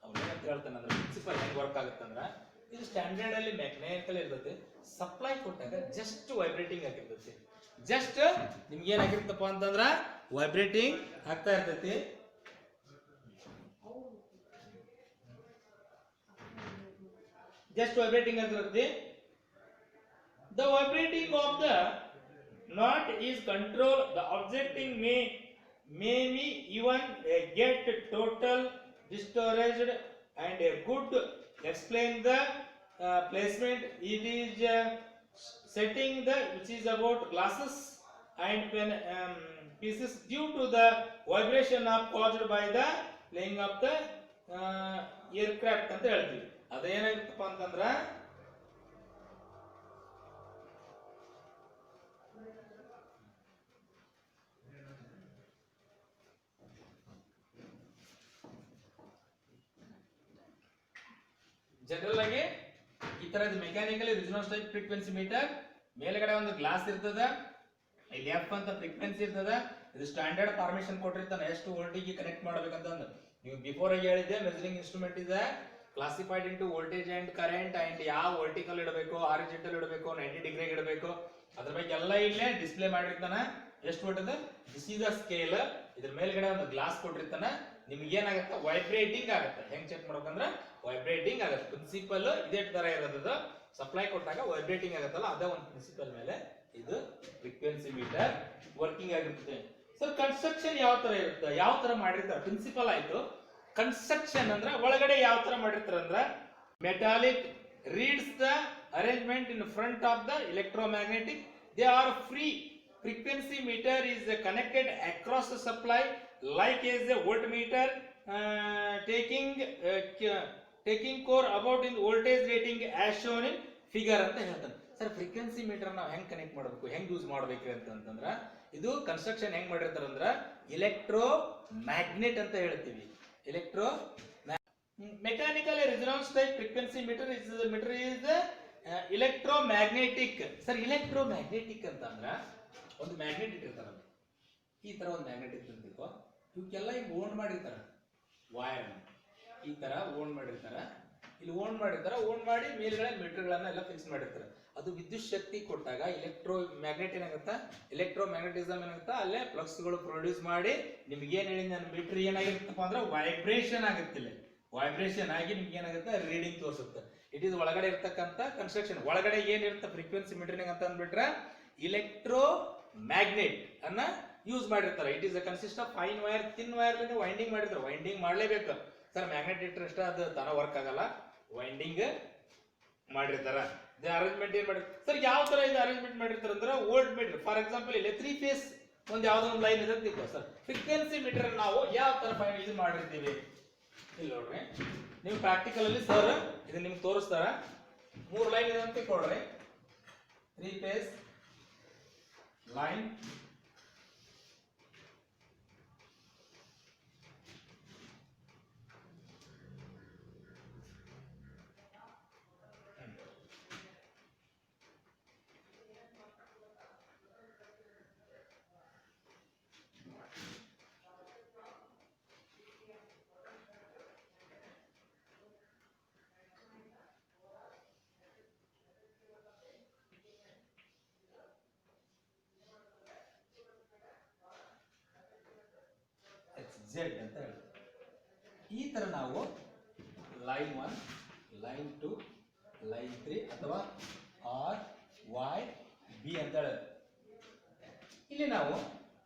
ಅವನು ಏನಂತ ಹೇಳ್ತಾನೆ ಅಂದ್ರೆ ಪ್ರಿನ್ಸಿಪಲ್ ಹೆಂಗ್ ವರ್ಕ್ ಆಗುತ್ತೆ ಅಂದ್ರೆ ಇದು ಸ್ಟ್ಯಾಂಡರ್ಡ್ ಅಲ್ಲಿ ಮೆಕ್ಯಾನಿಕಲ್ ಇರ್ತದೆ. ಸಪ್ಲೈ ಕೊಟ್ಟಾಗ ಜಸ್ಟ್ ವೈಬ್ರೇಟಿಂಗ್ ಆಗಿರ್ತದೆ. ಜಸ್ಟ್ ನಿಮ್ಗೆ ಏನಾಗಿರ್ತಪ್ಪ ಅಂತಂದ್ರ ವೈಬ್ರೇಟಿಂಗ್ ಆಗ್ತಾ ಇರ್ತೈತಿ. ಜಸ್ಟ್ ವೈಬ್ರೇಟಿಂಗ್ ಆಗಿರ್ತೈತಿ. The vibrating of the knot is control. The objecting may be even get total discouraged and a good explain the placement. It is setting the which is about glasses and pen pieces due to the vibration of caused by the playing of the aircraft ಅಂತ ಹೇಳ್ತೀವಿ. ಅದೇನಾಗಿತ್ತಪ್ಪ ಅಂತಂದ್ರ ಜನರಲ್ ಆಗಿ ಈ ತರದ mechanically resonance type frequency meter ಮೇಲ್ಗಡೆ ಒಂದು ಗ್ಲಾಸ್ ಇರ್ತದ, ಇಲ್ಲಿ ಎಫ್ ಅಂತ ಫ್ರೀಕ್ವೆನ್ಸಿ ಇರ್ತದ. ಇದು ಸ್ಟ್ಯಾಂಡರ್ಡ್ ಫಾರ್ಮೇಶನ್ ಕೊಟ್ಟಿರ್ತಾನೆ ಎಷ್ಟು ವೋಲ್ಟೇಜ್ ಕನೆಕ್ಟ್ ಮಾಡ್ಬೇಕಂತಂದು. ನೀವು ಬಿಫೋರ್ ಆಗಿ ಹೇಳಿದ್ದೆ ಮೆಜರಿಂಗ್ ಇನ್ಸ್ಟ್ರೂಮೆಂಟ್ ಇದೆ classified into voltage and current and ಯಾವ ವರ್ಟಿಕಲ್ ಇಡಬೇಕು ಹಾರಿಜಾಂಟಲ್ ಇಡಬೇಕು 90 ಡಿಗ್ರಿ ಇಡಬೇಕು ಅದ್ರ ಬಗ್ಗೆ ಎಲ್ಲ ಇಲ್ಲೇ ಡಿಸ್ಪ್ಲೇ ಮಾಡಿರ್ತಾನೆ. ಎಷ್ಟು ವೋಲ್ಟ್ ಅದ ದಿಸ್ ಇಸ್ ದ ಸ್ಕೇಲ್. ಇದ್ರ ಮೇಲ್ಗಡೆ ಒಂದು ಗ್ಲಾಸ್ ಕೊಟ್ಟಿರ್ತಾನೆ. ನಿಮ್ಗೆ ಏನಾಗುತ್ತೆ ವೈಬ್ರೇಟಿಂಗ್ ಆಗುತ್ತೆ. ಹೆಂಗ್ ಚೆಕ್ ಮಾಡ್ಬೇಕಂದ್ರೆ ವೈಬ್ರೇಟಿಂಗ್ ಆಗುತ್ತೆ. ಪ್ರಿನ್ಸಿಪಲ್ ಇದೇ ತರ ಇರೋದು. ಸಪ್ಲೈ ಕೊಟ್ಟಾಗ ವೈಬ್ರೇಟಿಂಗ್ ಆಗುತ್ತಲ್ಲ ಅದೇ ಒಂದು ಪ್ರಿನ್ಸಿಪಲ್ ಮೇಲೆ ಇದು ಫ್ರೀಕ್ವೆನ್ಸಿ ಮೀಟರ್ ವರ್ಕಿಂಗ್ ಆಗಿರುತ್ತೆ. ಸರ್ ಕನ್ಸ್ಟ್ರಕ್ಷನ್ ಯಾವ ತರ ಇರುತ್ತೆ, ಯಾವ ತರ ಮಾಡಿರ್ತಾರೆ? ಪ್ರಿನ್ಸಿಪಲ್ ಆಯ್ತು. ಕನ್ಸ್ಟ್ರಕ್ಷನ್ ಅಂದ್ರೆ ಒಳಗಡೆ ಯಾವ ತರ ಮಾಡಿರ್ತಾರೆ ಅಂದ್ರೆ metallic reeds the arrangement in front of the electromagnetic. They are free. frequency meter is connected across the supply like as a voltmeter taking core about in voltage rating as shown in figure ಅಂತ ಹೇಳ್ತಾನೆ. ಸರ್ ಫ್ರೀಕ್ವೆನ್ಸಿ ಮೀಟರ್ ನಾವು ಹೆಂಗ್ ಕನೆಕ್ಟ್ ಮಾಡಬೇಕು, ಹೆಂಗ್ ಯೂಸ್ ಮಾಡಬೇಕು ಅಂತಂದ್ರೆ ಇದು ಕನ್ಸ್ಟ್ರಕ್ಷನ್ ಹೆಂಗ್ ಮಾಡಿರ್ತಾರೆ ಅಂದ್ರೆ ಎಲೆಕ್ಟ್ರೋ ಮ್ಯಾಗ್ನೆಟ್ ಅಂತ ಹೇಳ್ತೀವಿ. Electromechanical resonance type frequency meter is electromagnetic. Sir electromagnetic ಅಂತಂದ್ರೆ ಒಂದು ಮ್ಯಾಗ್ನೆಟ್ ಇಟ್ಟಿರ್ತಾರ, ಈ ತರ ಒಂದು ಮ್ಯಾಗ್ನೆಟ್ ಇಟ್ಟಿರ್ತಿಕೋ, ಇವಕ್ಕೆಲ್ಲ ಈಗ ಓನ್ ಮಾಡಿರ್ತಾರ ವೈರ್, ಈ ತರ ಓನ್ ಮಾಡಿರ್ತಾರ. ಇಲ್ಲಿ ಓನ್ ಮಾಡಿರ್ತಾರ, ಓನ್ ಮಾಡಿ ಮೇಲ್ಗಡೆ ಮೀಟರ್ಗಳನ್ನ ಎಲ್ಲ ಫಿಕ್ಸ್ ಮಾಡಿರ್ತಾರೆ. ಅದು ವಿದ್ಯುತ್ ಶಕ್ತಿ ಕೊಟ್ಟಾಗ ಎಲೆಕ್ಟ್ರೋ ಮ್ಯಾಗ್ನೆಟ್ ಏನಾಗುತ್ತಾ, ಎಲೆಕ್ಟ್ರೋ ಮ್ಯಾಗ್ನೆಟಿಸಮ್ ಏನಾಗುತ್ತಾ, ಅಲ್ಲೇ ಫ್ಲಕ್ಸ್ ಗಳು ಪ್ರೊಡ್ಯೂಸ್ ಮಾಡಿ ನಿಮ್ಗೆ ಏನ್ ಹೇಳಿ ನನ್ನ ಮೀಟರ್ ಏನಾಗಿರುತ್ತಪ್ಪ ಅಂದ್ರೆ ವೈಬ್ರೇಷನ್ ಆಗುತ್ತಿಲ್ಲ. ವೈಬ್ರೇಷನ್ ಆಗಿ ನಿಮ್ಗೆ ಏನಾಗುತ್ತೆ ರೀಡಿಂಗ್ ತೋರಿಸುತ್ತೆ. ಇಟ್ ಈಸ್ ಒಳಗಡೆ ಇರ್ತಕ್ಕಂಥ ಕನ್ಸ್ಟ್ರಕ್ಷನ್. ಒಳಗಡೆ ಏನಿರುತ್ತೆ ಫ್ರೀಕ್ವೆನ್ಸಿ ಮೀಟರ್ನಿಂಗ್ ಅಂತ ಅಂದ್ಬಿಟ್ರೆ ಎಲೆಕ್ಟ್ರೋ ಮ್ಯಾಗ್ನೆಟ್ ಅನ್ನ ಯೂಸ್ ಮಾಡಿರ್ತಾರೆ. It is consist of fine wire, thin wire winding ಮಾಡಿರ್ತಾರೆ. ವೈಂಡಿಂಗ್ ಮಾಡ್ಲೇಬೇಕು ಸರ್. ಮ್ಯಾಗ್ನೆಟ್ ಇಟ್ಟರೆ ಅಷ್ಟ ಅದು ತಾನ ವರ್ಕ್ ಆಗಲ್ಲ, ವೈಂಡಿಂಗ್ ಮಾಡಿರ್ತಾರ. ಅರೇಂಜ್ಮೆಂಟ್ ಏನ್ ಮಾಡಿರ್ತಾರೆ ಸರ್, ಯಾವ ತರ ಇದು ಅರೇಂಜ್ಮೆಂಟ್ ಮಾಡಿರ್ತಾರೆ ಅಂದ್ರೆ ವೋಲ್ಟ್ ಮೀಟರ್. ಫಾರ್ ಎಕ್ಸಾಂಪಲ್ ಇಲ್ಲಿ 3 ಫೇಸ್ ಒಂದು ಯಾವ್ದೋ ಒಂದು ಲೈನ್ ಇದೆ ಸರ್. ಫ್ರೀಕ್ವೆನ್ಸಿ ಮೀಟರ್ ನಾವು ಯಾವ ತರ ಫೈನ್ ಇದು ಮಾಡಿರ್ತೀವಿ ಇಲ್ಲಿ ನೋಡ್ರಿ. ನೀವು ಪ್ರಾಕ್ಟಿಕಲ್ ಅಲ್ಲಿ ಸರ್ ಇದು ನಿಮ್ಗೆ ತೋರಿಸ್ತಾರ. 3 ಲೈನ್ ಇದೆ ಅಂತ ಕೊಡ್ರಿ, 3 ಫೇಸ್ ಲೈನ್, Z ಅಂತ ಹೇಳ್ತೀವಿ. ಈ ತರ ನಾವು ಲೈನ್ 1, ಲೈನ್ 2, ಲೈನ್ 3 ಅಥವಾ R, Y, B ಅಂತ ಹೇಳೋದು. ಇಲ್ಲಿ ನಾವು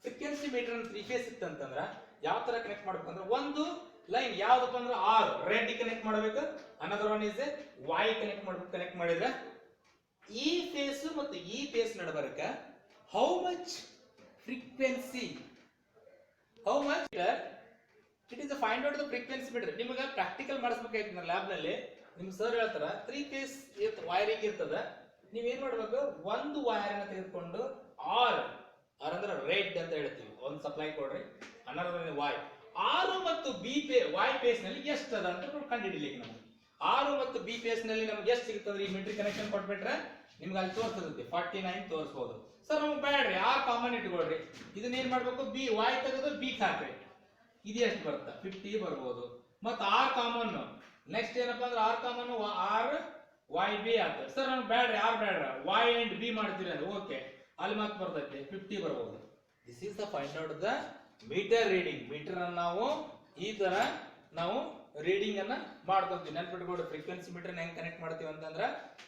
ಫ್ರೀಕ್ವೆನ್ಸಿ ಮೀಟರ್ ಅನ್ನು 3 ಫೇಸ್ ಇತ್ತಂತಂದ್ರ ಯಾವ ತರ ಕನೆಕ್ಟ್ ಮಾಡ್ಬೇಕಂದ್ರೆ ಒಂದು ಲೈನ್ ಯಾವ್ದಪ್ಪ ಅಂದ್ರೆ ಆರ್ ರೆಡ್ ಕನೆಕ್ಟ್ ಮಾಡಬೇಕು, another one is Y connect ಮಾಡ್ಬೇಕು. ಕನೆಕ್ಟ್ ಮಾಡಿದ್ರೆ ಈ ಫೇಸ್ ಮತ್ತು ಈ ಫೇಸ್ ನಡಬರಕ how much frequency, how much it is find out the frequency meter. ನಿಮಗೆ ಪ್ರಾಕ್ಟಿಕಲ್ ಮಾಡಿಸ್ಬೇಕಾಯ್ತು ನನ್ನ ಲ್ಯಾಬ್ ನಲ್ಲಿ. ನಿಮ್ ಸರ್ ಹೇಳ್ತಾರ 3 ಫೇಸ್ ವೈರಿಂಗ್ ಇರ್ತದ, ನೀವೇನ್ ಮಾಡ್ಬೇಕು ಒಂದು ವೈರ್ ಅನ್ನ ತೆಗೆದುಕೊಂಡು ಆರ್ ಅಂದ್ರೆ ರೆಡ್ ಅಂತ ಹೇಳ್ತೀವಿ, ಒಂದು ಸಪ್ಲೈ ಕೊಡ್ರಿ, ಅನ್ನೋದ್ರ ವೈ ಆರ್ ಮತ್ತು ಬಿ ವೈ ಫೇಸ್ ನಲ್ಲಿ ಎಷ್ಟು ಅದ ಅಂತ ಕಂಡುಹಿಡಿಲಿಕ್ಕೆ ನಮಗೆ ಆರ್ ಮತ್ತು ಬಿ ಫೇಸ್ ನಲ್ಲಿ ನಮ್ಗೆ ಎಷ್ಟು ಸಿಗುತ್ತಂದ್ರೆ ಈ ಮೀಟರ್ ಕನೆಕ್ಷನ್ ಕೊಟ್ಬಿಟ್ರೆ ನಿಮ್ಗೆ ಅಲ್ಲಿ ತೋರಿಸ್ತದೆ 49 ತೋರಿಸಬಹುದು. ಸರ್ ನಮ್ಗೆ ಬೇಡ್ರಿ ಆರ್ ಕಾಮನ್ ಇಟ್ಕೊಳ್ರಿ, ಇದನ್ನ ಏನ್ ಮಾಡ್ಬೇಕು ಬಿ ವೈ ತೆಗೆದು ಬಿ ಹಾಕ್ರಿ, ಇದು ಎಷ್ಟು ಬರುತ್ತೆ 50 ಬರ್ಬೋದು. ಮತ್ತೆ ಆರ್ ಕಾಮನ್ ನೆಕ್ಸ್ಟ್ ಏನಪ್ಪಾ ಅಂದ್ರೆ R common R Y B ಆಗ್ತದೆ. ಸರ್ ನಮ್ಗೆ ಬೇಡ್ರಿ ಆರ್ ಬೇಡ್ರ ವೈ ಅಂಡ್ ಬಿ ಮಾಡ್ತೀರಿ ಅಂದ್ರೆ ಓಕೆ, ಅಲ್ಲಿ ಮತ್ತೆ ಬರ್ತೈತೆ 50 ಬರ್ಬೋದು. This is the find out the meter reading. Meter ಅನ್ನು ನಾವು ಈ ತರ ನಾವು ರೀಡಿಂಗ್ ಅನ್ನ ಮಾಡ್ಕೊಂತೀವಿ. ನೆನ್ಪಿಟ್ಕೊಂಡು ಫ್ರೀಕ್ವೆನ್ಸಿ ಮೀಟರ್ ಹೆಂಗ್ ಕನೆಕ್ಟ್ ಮಾಡ್ತೀವಿ ಅಂತಂದ್ರ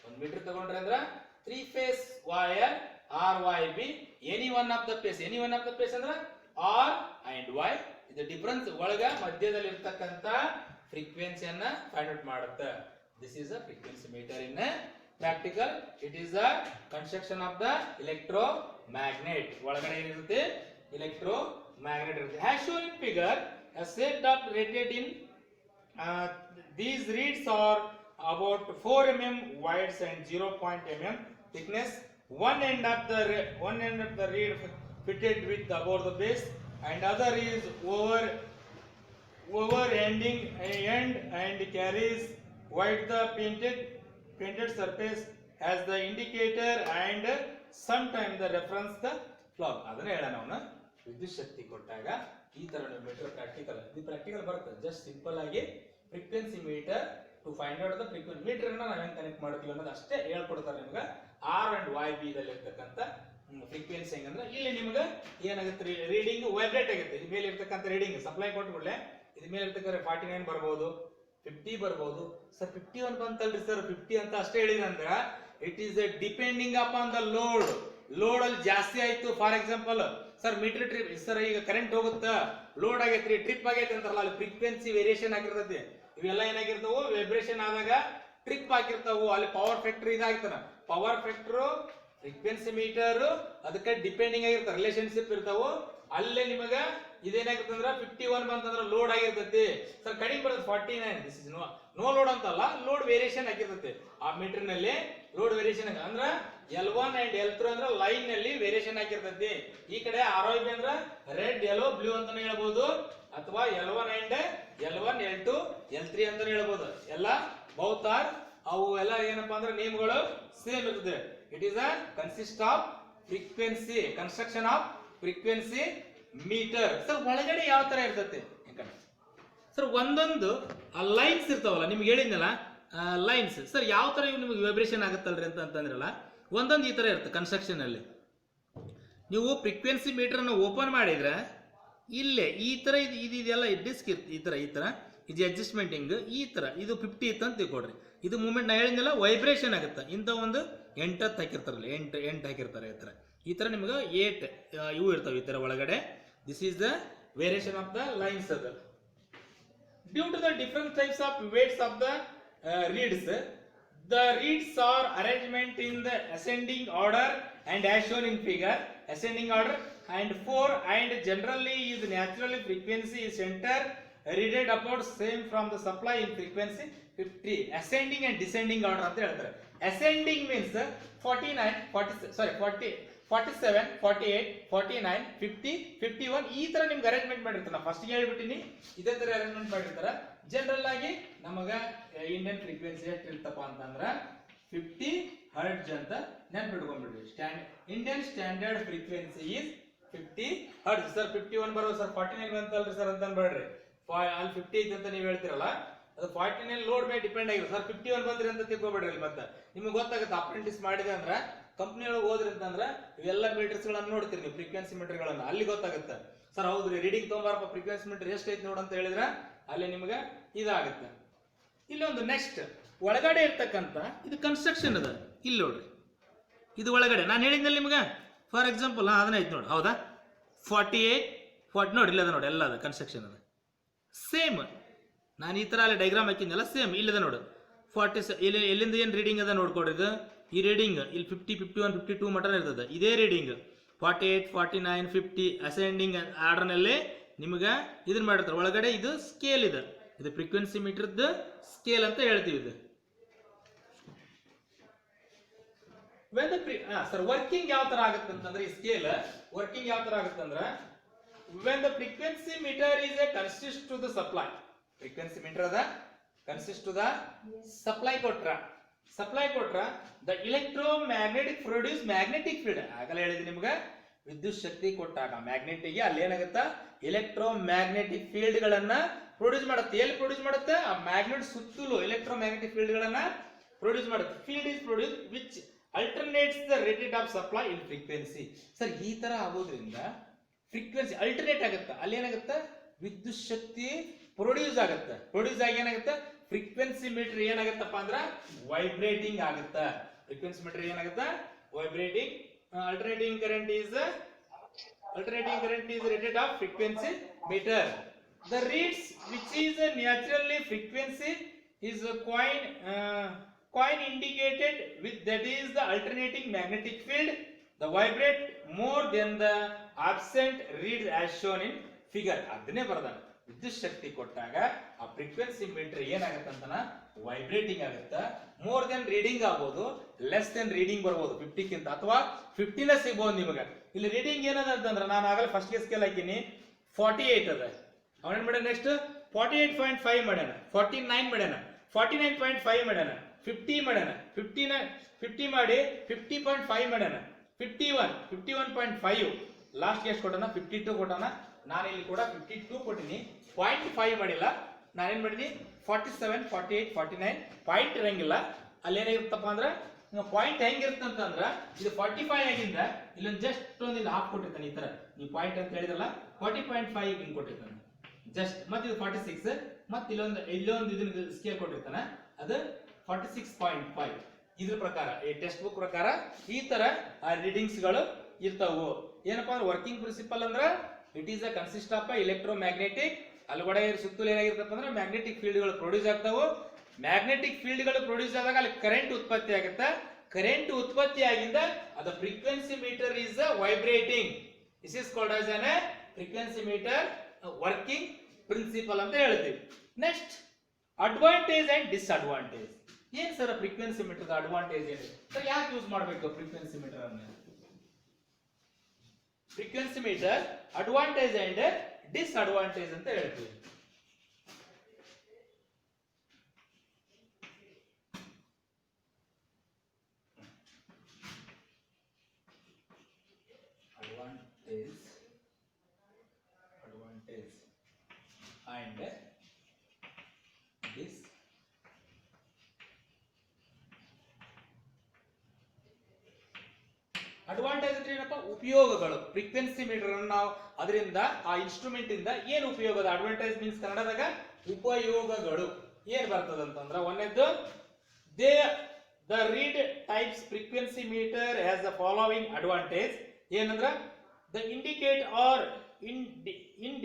ಒಂದು ಮೀಟರ್ ತಗೊಂಡ್ರೆ ಅಂದ್ರ 3 phase wire R Y B any one of the phase, any one of the face ಅಂದ್ರೆ ಆರ್ ಅಂಡ್ ವೈ, ಇದು ಡಿಫರೆನ್ಸ್ ಒಳಗ ಮಧ್ಯದಲ್ಲಿ ಇರ್ತಕ್ಕಂತ ಫ್ರೀಕ್ವೆನ್ಸಿಯನ್ನ ಫೈಂಡ್ ಔಟ್ ಮಾಡುತ್ತೆ. This is a frequency meter in practical. It is a construction of the electromagnet. ಒಳಗಡೆ ಏನಿರುತ್ತೆ ಎಲೆಕ್ಟ್ರೋ ಮ್ಯಾಗ್ನೆಟ್ ಇರುತ್ತೆ. Has shown in figure a set duct rated in these reeds are about 4 mm wide and 0.0 mm thickness. One end of the reed fitted with above the base and other is over ending end and carries wide the painted surface as the indicator and sometimes the reference the plug. ಅದನ್ನ ಹೇಳೋಣ ಅವನು ವಿದ್ಯುತ್ ಶಕ್ತಿ ಕೊಟ್ಟಾಗ ಈ ತರ ಮೀಟರ್ ಪ್ರಾಕ್ಟಿಕಲ್, ಇದು ಪ್ರಾಕ್ಟಿಕಲ್ ಬರುತ್ತೆ. ಜಸ್ಟ್ ಸಿಂಪಲ್ ಆಗಿ frequency meter to find out the frequency meter ಅನ್ನ ನಾವು ಹೆಂಗ್ ಕನೆಕ್ಟ್ ಮಾಡ್ತೀವಿ ಅನ್ನೋದು ಅಷ್ಟೇ ಹೇಳ್ಕೊಡ್ತಾರೆ ನಿಮ್ಗೆ. ಆರ್ ಅಂಡ್ ವೈ ಬಿ ದಲ್ಲಿ ಇರ್ತಕ್ಕಂಥ ಫ್ರೀಕ್ವೆನ್ಸಿ ಹೆಂಗಂದ್ರೆ ಇಲ್ಲಿ ನಿಮ್ಗೆ ಏನಾಗುತ್ತೆ ರೀಡಿಂಗ್ ವೈಬ್ರೇಟ್ ಆಗುತ್ತೆ. ಇದು ಮೇಲೆ ಇರ್ತಕ್ಕಂಥ ರೀಡಿಂಗ್ ಸಪ್ಲೈ ಕೊಟ್ಬಿಡ್ಲೆ ಇದ್ರ ಮೇಲೆ ಇರ್ತಕ್ಕಂಥ 49 ಬರ್ಬೋದು, 50 ಬರ್ಬೋದು. ಸರ್ 51 ಬಂತಲ್ರಿ ಸರ್ 50 ಅಂತ ಅಷ್ಟೇ ಹೇಳಿದ್ರಂದ್ರ it is depending upon the load. Load ಅಲ್ಲಿ ಜಾಸ್ತಿ ಆಯ್ತು, for example sir meter trip sir ಈಗ ಕರೆಂಟ್ ಹೋಗುತ್ತಾ ಲೋಡ್ ಆಗೈತ್ರಿ ಟ್ರಿಪ್ ಆಗೈತೆ ಅಂತಾರಲ್ಲ, ಅಲ್ಲಿ ಫ್ರೀಕ್ವೆನ್ಸಿ ವೇರಿಯೇಷನ್ ಆಗಿರ್ತೈತಿ. ಇವೆಲ್ಲ ಏನಾಗಿರ್ತಾವು ವೈಬ್ರೇಷನ್ ಆದಾಗ ಟ್ರಿಪ್ ಆಗಿರ್ತಾವು, ಅಲ್ಲಿ ಪವರ್ ಫ್ಯಾಕ್ಟರ್ ಇದಾಗ್ತಾನ. ಪವರ್ ಫ್ಯಾಕ್ಟರ್ ಫ್ರೀಕ್ವೆನ್ಸಿ ಮೀಟರ್ ಅದಕ್ಕೆ ಡಿಪೆಂಡಿಂಗ್ ಆಗಿರ್ತಾವ, ರಿಲೇಶನ್ಶಿಪ್ ಇರ್ತಾವು. ಅಲ್ಲೇ ನಿಮಗ ಇದೇನಾಗಿರ್ತದೆ ಅಂದ್ರೆ 51 ಬಂತಂದ್ರೆ ಲೋಡ್ ಆಗಿರ್ತೈತಿ. ಸರ್ ಕಡಿಮೆ ಬರ್ತದೆ 49, ದಿಸ್ ಇಸ್ ನೋ ಲೋಡ್ ಅಂತಲ್ಲ, ಲೋಡ್ ವೇರಿಯೇಷನ್ ಆಗಿರ್ತೈತಿ. ಆ ಮೀಟರ್ ನಲ್ಲಿ ಲೋಡ್ ವೇರಿಯೇಷನ್ ಅಂದ್ರೆ L1 and L3 ಅಂದ್ರೆ ಲೈನ್ ನಲ್ಲಿ ವೇರಿಯೇಷನ್ ಆಗಿರ್ತೈತಿ. ಈ ಕಡೆ ROB ಅಂದ್ರೆ ರೆಡ್ ಯೆಲ್ಲೋ ಬ್ಲೂ ಅಂತಾನೆ ಹೇಳ್ಬೋದು, ಅಥವಾ L1 and L1 L2 L3 ಅಂತಾನೆ ಹೇಳ್ಬೋದು. ಎಲ್ಲ ಬಹುತ್ ಆರ್ ಅವು ಎಲ್ಲ ಏನಪ್ಪಾ ಅಂದ್ರೆ ನೇಮ್ಗಳು ಸೇಮ್ ಇರ್ತದೆ. It is a consist of frequency, construction of frequency meter. Sir ಒಳಗಡೆ ಯಾವ ತರ ಇರ್ತೈತೆ ಸರ್ ಒಂದೊಂದು ಲೈನ್ಸ್ ಇರ್ತಾವಲ್ಲ, ನಿಮ್ಗೆ ಹೇಳಿದ್ನಲ್ಲ ಲೈನ್ಸ್. ಸರ್ ಯಾವ ತರ ಇವು ನಿಮ್ಗೆ ವೈಬ್ರೇಷನ್ ಆಗುತ್ತಲ್ರಿ ಅಂತಂದ್ರಲ್ಲ, ಒಂದೊಂದು ಈ ತರ ಇರುತ್ತೆ ಕನ್ಸ್ಟ್ರಕ್ಷನ್ ಅಲ್ಲಿ. ನೀವು ಫ್ರೀಕ್ವೆನ್ಸಿ ಮೀಟರ್ ಅನ್ನು ಓಪನ್ ಮಾಡಿದ್ರೆ ಇಲ್ಲೇ ಈ ತರ ಇದೆಲ್ಲ ಡಿಸ್ಕ್ ಇರುತ್ತೆ, ಈ ತರ ಇದು ಅಡ್ಜಸ್ಟ್ಮೆಂಟಿಂಗ್ ಈ ತರ ಇದು 50 ಇತ್ತು ಅಂತ ತಿಳ್ಕೊಡ್ರಿ. ಇದು ಮೂಮೆಂಟ್ ನಾ ಹೇಳಿದ್ನಲ್ಲ ವೈಬ್ರೇಷನ್ ಆಗುತ್ತೆ. ಇಂಥ ಒಂದು 8 ಹಾಕಿರ್ತಾರಲ್ಲ, 8 ಹಾಕಿರ್ತಾರೆ ಈ ತರ ನಿಮ್ಗೆ 8 ಇವು ಇರ್ತಾವೆ ಈ ತರ ಒಳಗಡೆ. This is the variation of the lines. ಅದ due to the different types of weights of the reeds, the reeds are arrangement in the ascending order and as shown in figure, ascending order and 4 and generally is naturally frequency is center readed about same from the supply in frequency 50. ascending and descending order ಅಂತ ಹೇಳ್ತಾರೆ. ascending means 49 40 sorry 40 47 48 49 50 51 ಈ ತರ ನಿಮ್ಗೆ ಅರೇಂಜ್ಮೆಂಟ್ ಮಾಡಿರ್ತಾರೆ. ನಾ ಫಸ್ಟ್ ಹೇಳ್ಬಿಟ್ಟಿನಿ ಇದೇ ತರ ಅರೇಂಜ್ಮೆಂಟ್ ಮಾಡಿರ್ತಾರೆ. ಜನರಲ್ ಆಗಿ ನಮಗ ಇಂಡಿಯನ್ ಫ್ರೀಕ್ವೆನ್ಸಿ ಎಷ್ಟು ಇರ್ತಪ್ಪ ಅಂತಂದ್ರ 50 ಹರ್ಟ್ಜ್ ಅಂತ ನೆನ್ಪಿಟ್ಕೊಂಡ್ಬಿಡ್ರಿ. Indian standard frequency is 50 hertz. Sir 51 ಬರೋ ಸರ್ 49 ಬಂತಲ್ರಿ ಸರ್ ಅಂತ ಅನ್ಬೇಡ್ರಿ, ಅಲ್ಲಿ 50 ಐತೆ ಅಂತ ನೀವು ಹೇಳ್ತಿರಲ್ಲ, ಅದು 49 ಲೋಡ್ ಮೇಲೆ ಡಿಪೆಂಡ್ ಆಗಿರುತ್ತೆ. ಸರ್ 51 ಬಂದ್ರಿ ಅಂತ ತಿಳ್ಕೊಬೇಡ್ರಿ. ಮತ್ತೆ ನಿಮ್ಗೆ ಗೊತ್ತಾಗುತ್ತೆ ಅಪ್ರೆಂಟಿಸ್ ಮಾಡಿದೆ ಅಂದ್ರೆ ಕಂಪ್ನಿ ಒಳಗೆ ಹೋದ್ರಿ ಅಂತಂದ್ರೆ ಇವೆಲ್ಲ ಮೀಟರ್ಸ್ ಗಳನ್ನ ನೋಡ್ತೀರಿ ನೀವು, ಫ್ರೀಕ್ವೆನ್ಸಿ ಮೀಟರ್ ಗಳನ್ನ, ಅಲ್ಲಿ ಗೊತ್ತಾಗುತ್ತೆ. ಸರ್ ಹೌದ್ರಿ ರೀಡಿಂಗ್ ತೊಗೊಂಬಾರಪ್ಪ ಫ್ರೀಕ್ವೆನ್ಸಿ ಮೀಟರ್ ಎಷ್ಟು ಐತಿ ನೋಡು ಅಂತ ಹೇಳಿದ್ರೆ ಅಲ್ಲಿ ನಿಮ್ಗೆ ಇದಾಗುತ್ತೆ. ಇಲ್ಲೊಂದು ನೆಕ್ಸ್ಟ್ ಒಳಗಡೆ ಇರ್ತಕ್ಕಂಥ ಇದು ಕನ್ಸ್ಟ್ರಕ್ಷನ್ ಅದ. ಇಲ್ಲಿ ನೋಡ್ರಿ ಇದು ಒಳಗಡೆ ನಾನು ಹೇಳಿದ್ನಲ್ಲಿ ನಿಮ್ಗೆ ಫಾರ್ ಎಕ್ಸಾಂಪಲ್ ಅದನ್ನ ಐತೆ ನೋಡಿ, ಹೌದಾ? 48 40 ನೋಡಿ, ಇಲ್ಲದ ನೋಡಿ, ಎಲ್ಲ ಅದ ಕನ್ಸ್ಟ್ರಕ್ಷನ್ ಅದ ಸೇಮ್. ನಾನು ಈ ಥರ ಅಲ್ಲಿ ಡೈಗ್ರಾಮ್ ಹಾಕಿದ್ನಲ್ಲ, ಸೇಮ್ ಇಲ್ಲದ ನೋಡು. 40 ಇಲ್ಲಿ ಎಲ್ಲಿಂದ ಏನು ರೀಡಿಂಗ್ ಅದ ನೋಡ್ಕೊಡ್ರಿ. ಇದು ಈ ರೀಡಿಂಗ್ ಇಲ್ಲಿ 50 51 52 ಮಟನ್ ಇರ್ತದೆ. ಇದೇ ರೀಡಿಂಗ್ 48 49 50 ಅಸೆಂಡಿಂಗ್ ಆರ್ಡರ್ನಲ್ಲಿ ನಿಮ್ಗೆ ಇದನ್ನ ಮಾಡಿರ್ತಾರೆ. ಒಳಗಡೆ ಇದು ಸ್ಕೇಲ್ ಇದೆ, ಇದು ಫ್ರೀಕ್ವೆನ್ಸಿ ಮೀಟರ್ದು ಸ್ಕೇಲ್ ಅಂತ ಹೇಳ್ತೀವಿ. ಇದು ಸರ್ ವರ್ಕಿಂಗ್ ಯಾವ ತರ ಆಗುತ್ತೆ ಅಂತಂದ್ರೆ, ಈ ಸ್ಕೇಲ್ ವರ್ಕಿಂಗ್ ಯಾವ ತರ ಆಗುತ್ತೆ ಅಂದ್ರೆ, when the frequency meter is a consist to the supply, frequency meter ಅದ ಕನ್ಸಿಸ್ಟ್ ಟು ದ ಸಪ್ಲೈ ಕೊಟ್ರ the electromagnetic produce magnetic field. ಆಗಲೇ ಹೇಳಿದ್ವಿ ನಿಮ್ಗೆ, ವಿದ್ಯುತ್ ಶಕ್ತಿ ಕೊಟ್ಟಾಗ ಮ್ಯಾಗ್ನೆಟಿಕ್ ಅಲ್ಲಿ ಏನಾಗುತ್ತಾ, ಎಲೆಕ್ಟ್ರೋಮ್ಯಾಗ್ನೆಟಿಕ್ ಫೀಲ್ಡ್ ಗಳನ್ನ ಪ್ರೊಡ್ಯೂಸ್ ಮಾಡುತ್ತೆ. ಎಲ್ಲಿ ಪ್ರೊಡ್ಯೂಸ್ ಮಾಡುತ್ತೆ? ಆ ಮ್ಯಾಗ್ನೆಟ್ ಸುತ್ತಲೂ ಎಲೆಕ್ಟ್ರೋಮ್ಯಾಗ್ನೆಟಿಕ್ ಫೀಲ್ಡ್ ಗಳನ್ನ ಪ್ರೊಡ್ಯೂಸ್ ಮಾಡುತ್ತೆ. Field is produce which alternates the rated of supply in frequency. Sir ಈ ತರ ಆಗೋದ್ರಿಂದ ಫ್ರೀಕ್ವೆನ್ಸಿ ಅಲ್ಟರ್ನೇಟ್ ಆಗುತ್ತೆ. ಅಲ್ಲಿ ಏನಾಗುತ್ತೆ, ವಿದ್ಯುತ್ ಶಕ್ತಿ ಪ್ರೊಡ್ಯೂಸ್ ಆಗುತ್ತೆ. ಪ್ರೊಡ್ಯೂಸ್ ಆಗಿ ಏನಾಗುತ್ತೆ, ಫ್ರೀಕ್ವೆನ್ಸಿ ಮೀಟರ್ ಏನಾಗುತ್ತಪ್ಪ ಅಂದ್ರೆ ವೈಬ್ರೇಟಿಂಗ್ ಆಗುತ್ತೆ. ಫ್ರೀಕ್ವೆನ್ಸಿ ಮೀಟರ್ ಏನಾಗುತ್ತೆ, vibrating. alternating current is rated of frequency meter. The reads which is naturally frequency is a coin indicated with, that is the alternating magnetic field. The vibrate more than the absent reads as shown in figure. ಅದನ್ನೇ ಬರ್ದಾನೆ, ವಿದ್ಯುತ್ ಶಕ್ತಿ ಕೊಟ್ಟಾಗ ಆ ಫ್ರೀಕ್ವೆನ್ಸಿ ಮೀಟರ್ ಏನಾಗುತ್ತೆ ಅಂತನ ವೈಬ್ರೇಟಿಂಗ್ ಆಗುತ್ತೆ. ಮೋರ್ ದೆನ್ ರೀಡಿಂಗ್ ಆಗ್ಬೋದು, ಲೆಸ್ ದೆನ್ ರೀಡಿಂಗ್ ಬರ್ಬೋದು, 50 ಕಿಂತ ಅಥವಾ 50ನೇ ಸಿಗ್ಬೋದು ನಿಮಗೆ. ಇಲ್ಲಿ ರೀಡಿಂಗ್ ಏನದ ಅಂತಂದ್ರೆ, ನಾನು ಆಗಲೇ ಫಸ್ಟ್ ಸ್ಕೇಲ್ ಹಾಕಿನಿ 48 ಅದ. ಅವನೇನ್ ಮಾಡ್ಯಾನ, ನೆಕ್ಸ್ಟ್ 48.5 ಮಾಡ್ಯಾನ, 49 ಮಾಡ್ಯಾನ, 49.5 ಮಾಡ್ಯಾನ, 50 ಮಾಡ್ಯಾನ, 50 ಮಾಡಿ 50.5 ಮಾಡ್ಯಾನ, 51.5 ಲಾಸ್ಟ್ ಎಷ್ಟು ಕೊಟ್ಟಾನ, 52 ಕೊಟ್ಟಾನ. ನಾನು ಇಲ್ಲಿ ಕೂಡ 52 ಕೊಟ್ಟಿನಿ, 0.5 ಮಾಡಿಲ್ಲ. ನಾನೇನ್ ಮಾಡಿನಿ 47 48 49 ಪಾಯಿಂಟ್ ಇರಂಗಿಲ್ಲ. ಅಲ್ಲಿ ಏನಾಗಿರುತ್ತಪ್ಪ ಅಂದ್ರೆ, ಪಾಯಿಂಟ್ ಹೆಂಗಿರುತ್ತೆ ಅಂತಂದ್ರ, ಇದು 45 ಆಗಿಂದ ಇಲ್ಲೊಂದು ಜಸ್ಟ್ ಒಂದು ಇಲ್ಲಿ ಹಾಫ್ ಕೊಟ್ಟಿರ್ತಾನೆ. ಈ ತರ ನೀವು ಪಾಯಿಂಟ್ ಅಂತ ಹೇಳಿದ್ರಲ್ಲ, 40.5 ಹಿಂಗ್ ಕೊಟ್ಟಿರ್ತಾನೆ ಜಸ್ಟ್. ಮತ್ತೆ ಇದು 46, ಮತ್ತೆ ಇಲ್ಲೊಂದು ಇದನ್ನ ಸ್ಕೇಲ್ ಕೊಟ್ಟಿರ್ತಾನೆ, ಅದು 46.5. ಇದ್ರ ಪ್ರಕಾರ ಈ ಟೆಕ್ಸ್ಟ್ ಬುಕ್ ಪ್ರಕಾರ ಈ ತರ ಆ ರೀಡಿಂಗ್ಸ್ ಗಳು ಇರ್ತಾವು. ಏನಪ್ಪಾ ಅಂದ್ರೆ ವರ್ಕಿಂಗ್ ಪ್ರಿನ್ಸಿಪಲ್ ಅಂದ್ರೆ, it is a consist of electromagnetic. ಅಲ್ಲಿಗಡೆ ಸುತ್ತಲೂ ಏನಾಗಿರ್ತಪ್ಪ ಅಂದ್ರೆ ಮ್ಯಾಗ್ನೆಟಿಕ್ ಫೀಲ್ಡ್ ಗಳು ಪ್ರೊಡ್ಯೂಸ್ ಆಗ್ತಾವು. ಮ್ಯಾಗ್ನೆಟಿಕ್ ಫೀಲ್ಡ್ ಗಳು ಪ್ರೊಡ್ಯೂಸ್ ಆದಾಗ ಅಲ್ಲಿ ಕರೆಂಟ್ ಉತ್ಪತ್ತಿ ಆಗುತ್ತೆ. ಕರೆಂಟ್ ಉತ್ಪತ್ತಿ ಆಗಿಂದ ಅದು frequency meter is vibrating. This is called as an frequency meter working principle ಅಂತ ಹೇಳ್ತೀವಿ. Next advantage and disadvantage. ಏನ್ ಸರ್ ಫ್ರೀಕ್ವೆನ್ಸಿ ಮೀಟರ್ ಅಡ್ವಾಂಟೇಜ್ ಏನು ಸರ್? ಯಾಕೆ ಯೂಸ್ ಮಾಡಬೇಕು ಫ್ರೀಕ್ವೆನ್ಸಿ ಮೀಟರ್ ಅನ್ನು? Frequency meter advantage and disadvantage ಅಂತ ಹೇಳ್ತೀವಿ. Advantage and dish. ಅಡ್ವಾಂಟೇಜ್ ಅಂದ್ರೆ ಏನಪ್ಪ? ಉಪಯೋಗಗಳು. ಫ್ರೀಕ್ವೆನ್ಸಿ ಮೀಟರ್ ಅನ್ನು ನಾವು ಅದರಿಂದ ಆ ಇನ್ಸ್ಟ್ರೂಮೆಂಟ್ ಇಂದ ಏನು ಉಪಯೋಗದ? ಅಡ್ವಾಂಟೇಜ್ ಮೀನ್ಸ್ ಕನ್ನಡದಾಗ ಉಪಯೋಗಗಳು ಏನ್ ಬರ್ತದ ಅಂತಂದ್ರ, ಒಂದೇದ್ದು the reed types frequency meter has the following advantage. ಏನಂದ್ರ, the indicate are in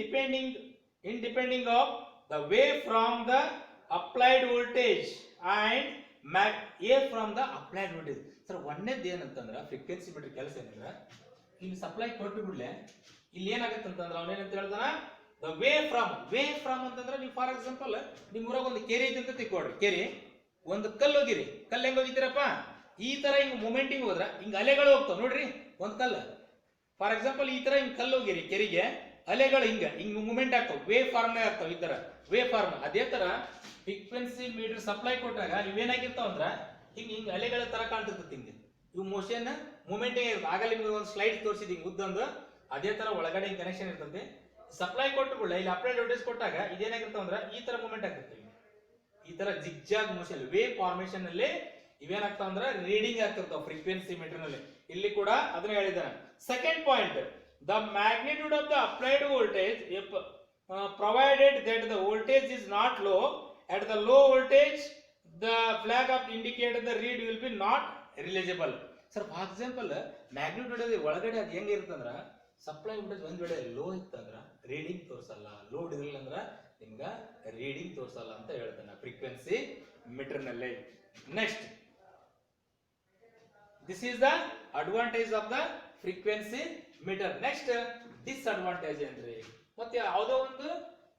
depending of the way from the applied voltage and from the applied voltage. Sir ಒಂದೇದ್ದು ಏನಂತಂದ್ರ, ಫ್ರೀಕ್ವೆನ್ಸಿ ಮೀಟರ್ ಕೆಲಸ ಏನಂದ್ರ, ಇಲ್ಲಿ ಸಪ್ಲೈ ಕೊಟ್ಟು ಬಿಡ್ಲೆ ಇಲ್ಲಿ ಏನಾಗುತ್ತೆ ಅಂತಂದ್ರ, ಅವನೇನಂತ ಹೇಳ್ತಾನ, ದ ವೇ ಫ್ರಾಮ್ ಅಂತಂದ್ರೆ, ನೀವು ಫಾರ್ ಎಕ್ಸಾಂಪಲ್ ನಿಮ್ ಊರಾಗ ಒಂದು ಕೆರೆ ಐತಿ ಅಂತ ತಿಳ್ಕೊಡ್ರಿ. ಕೆರೆ ಒಂದು ಕಲ್ಲು ಹೋಗಿರಿ, ಕಲ್ಲು ಹೆಂಗ್ ಹೋಗಿದ್ದೀರಪ್ಪ, ಈ ತರ ಹಿಂಗ್ ಮೂಮೆಂಟಿಂಗ್ ಹೋದ್ರ ಹಿಂಗ್ ಅಲೆಗಳು ಹೋಗ್ತಾವ ನೋಡ್ರಿ. ಒಂದ್ ಕಲ್ಲು ಫಾರ್ ಎಕ್ಸಾಂಪಲ್ ಈ ತರ ಹಿಂಗ್ ಕಲ್ಲು ಹೋಗಿರಿ ಕೆರೆಗೆ, ಅಲೆಗಳು ಹಿಂಗ್ ಮೂಮೆಂಟ್ ಆಗ್ತಾವ, ವೇ ಫಾರ್ಮ್ ಆಗ್ತಾವ. ಈ ತರ ವೇ ಫಾರ್ಮ್. ಅದೇ ತರ ಫ್ರೀಕ್ವೆನ್ಸಿ ಮೀಟರ್ ಸಪ್ಲೈ ಕೊಟ್ಟಾಗ ಇವೇನಾಗಿರ್ತಾವ ಅಂದ್ರ ಹಿಂಗ್ ಅಲೆಗಳ ತರ ಕಾಣ್ತಿರ್ತದೆ. ಹಿಂಗೆ ಇವು ಮೋಷನ್ ಮೂಮೆಂಟಿಂಗ್ ಇರುತ್ತೆ. ಆಗಲ್ಲ ನಿಮ್ಗೆ ಒಂದು ಸ್ಲೈಡ್ ತೋರಿಸಿದ್ ಹಿಂಗ್ ಉದ್ದೊಂದು, ಅದೇ ತರ ಒಳಗಡೆ ಹಿಂಗ್ ಕನೆಕ್ಷನ್ ಇರ್ತದೆ. ಸಪ್ಲೈ ಕೊಟ್ಟುಕೊಳ್ಳ ಇಲ್ಲಿ ಅಪ್ಲೈಡ್ ವೋಲ್ಟೇಜ್ ಕೊಟ್ಟಾಗ ಇದೇನಾಗಿರ್ತಾವ ಅಂದ್ರ ಈ ತರ ಮೂಮೆಂಟ್ ಆಗ್ತಿರ್ತದೆ. ಈ ತರ ಜಿಗ್ಜಾಗ್ ಮೋಷನ್ ವೇವ್ ಫಾರ್ಮೇಶನ್ ಅಲ್ಲಿ ಇವೇನಾಗ್ತಾವ ಅಂದ್ರ ರೀಡಿಂಗ್ ಆಗ್ತಿರ್ತಾವ ಫ್ರೀಕ್ವೆನ್ಸಿ ಮೀಟರ್ ನಲ್ಲಿ. ಇಲ್ಲಿ ಕೂಡ ಅದನ್ನ ಹೇಳಿದಾನೆ. Second point, the magnitude of the applied voltage provided that the voltage is not low. At the low voltage, the flag of indicator the read will be not realizable. Sir for example magnitude ಒಳಗಡೆ ಅದು ಹೆಂಗಿರ್ತಂದ್ರ ಸಪ್ಲೈ ವೋಲ್ಟೇಜ್ ಒಂದ್ ವೇಳೆ ಲೋ ಇತ್ತಂದ್ರ ರೀಡಿಂಗ್ ತೋರಿಸಲ್ಲ, ಲೋಡ್ ಇರಲಿಲ್ಲ ಅಂದ್ರ ನಿಮ್ಗ ರೀಡಿಂಗ್ ತೋರಿಸಲ್ಲ ಅಂತ ಹೇಳ್ತಾನೆ ಫ್ರೀಕ್ವೆನ್ಸಿ ಮೀಟರ್ ನಲ್ಲಿ. Next this is the advantage of the frequency meter. Next disadvantage ಏನ್ರಿ, ಮತ್ತೆ ಯಾವುದೋ ಒಂದು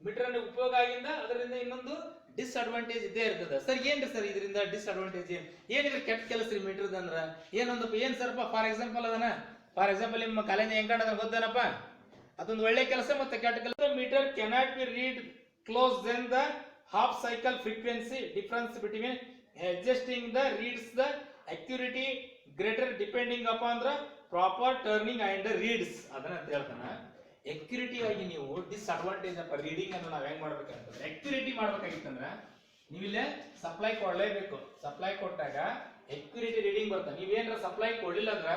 ಮೀಟರ್ ಉಪಯೋಗ ಆಗಿಂದ ಅದರಿಂದ ಇನ್ನೊಂದು ಡಿಸ್ಅಡ್ವಾಂಟೇಜ್ ಇದ್ದೇ ಇರ್ತದೆ. ಸರ್ ಏನ್ರಿ ಸರ್ ಇದರಿಂದ ಡಿಸ್ಅಡ್ವಾಂಟೇಜ್ ಏನಿದ್ರೆ ಕೆಟ್ಟ ಕೆಲಸ ರೀ ಮೀಟರ್ ಅಂದ್ರ ಏನೊಂದು ಏನ್ ಸರ್ಪ ಫಾರ್ ಎಕ್ಸಾಂಪಲ್ ಅದನ್ನ ಫಾರ್ ಎಕ್ಸಾಂಪಲ್ ನಿಮ್ಮ ಕಾಲೇಜ್ ಹೆಂಗ್ ಕಾಣದ ಗೊತ್ತೇನಪ್ಪ, ಅದೊಂದು ಒಳ್ಳೆ ಕೆಲಸ ಮತ್ತೆ ಕೆಟ್ಟ ಕೆಲಸ. Meter cannot be read close than the half cycle frequency difference between adjusting the reeds the accuracy greater depending upon the proper turning and reeds ಅದನ್ನ ಅಂತ ಹೇಳ್ತಾನ. ಅಕ್ಯುರಿಟಿ ಆಗಿ ನೀವು ಡಿಸ್ಅಡ್ವಾಂಟೇಜ್ ಅಪ್ಪ ರೀಡಿಂಗ್ ಅನ್ನು ನಾವ್ ಹೆಂಗ್ ಮಾಡ್ಬೇಕಂತಂದ್ರೆ ಅಕ್ಯುರಿಟಿ ಮಾಡ್ಬೇಕಾಗಿತ್ತಂದ್ರ ನೀವಿಲ್ಲೇ ಸಪ್ಲೈ ಕೊಡ್ಲೇಬೇಕು. ಸಪ್ಲೈ ಕೊಟ್ಟಾಗ ಅಕ್ಯುರಿಟಿ ರೀಡಿಂಗ್ ಬರ್ತದೆ. ನೀವೇನ್ರ ಸಪ್ಲೈ ಕೊಡ್ಲಿಲ್ಲ ಅಂದ್ರ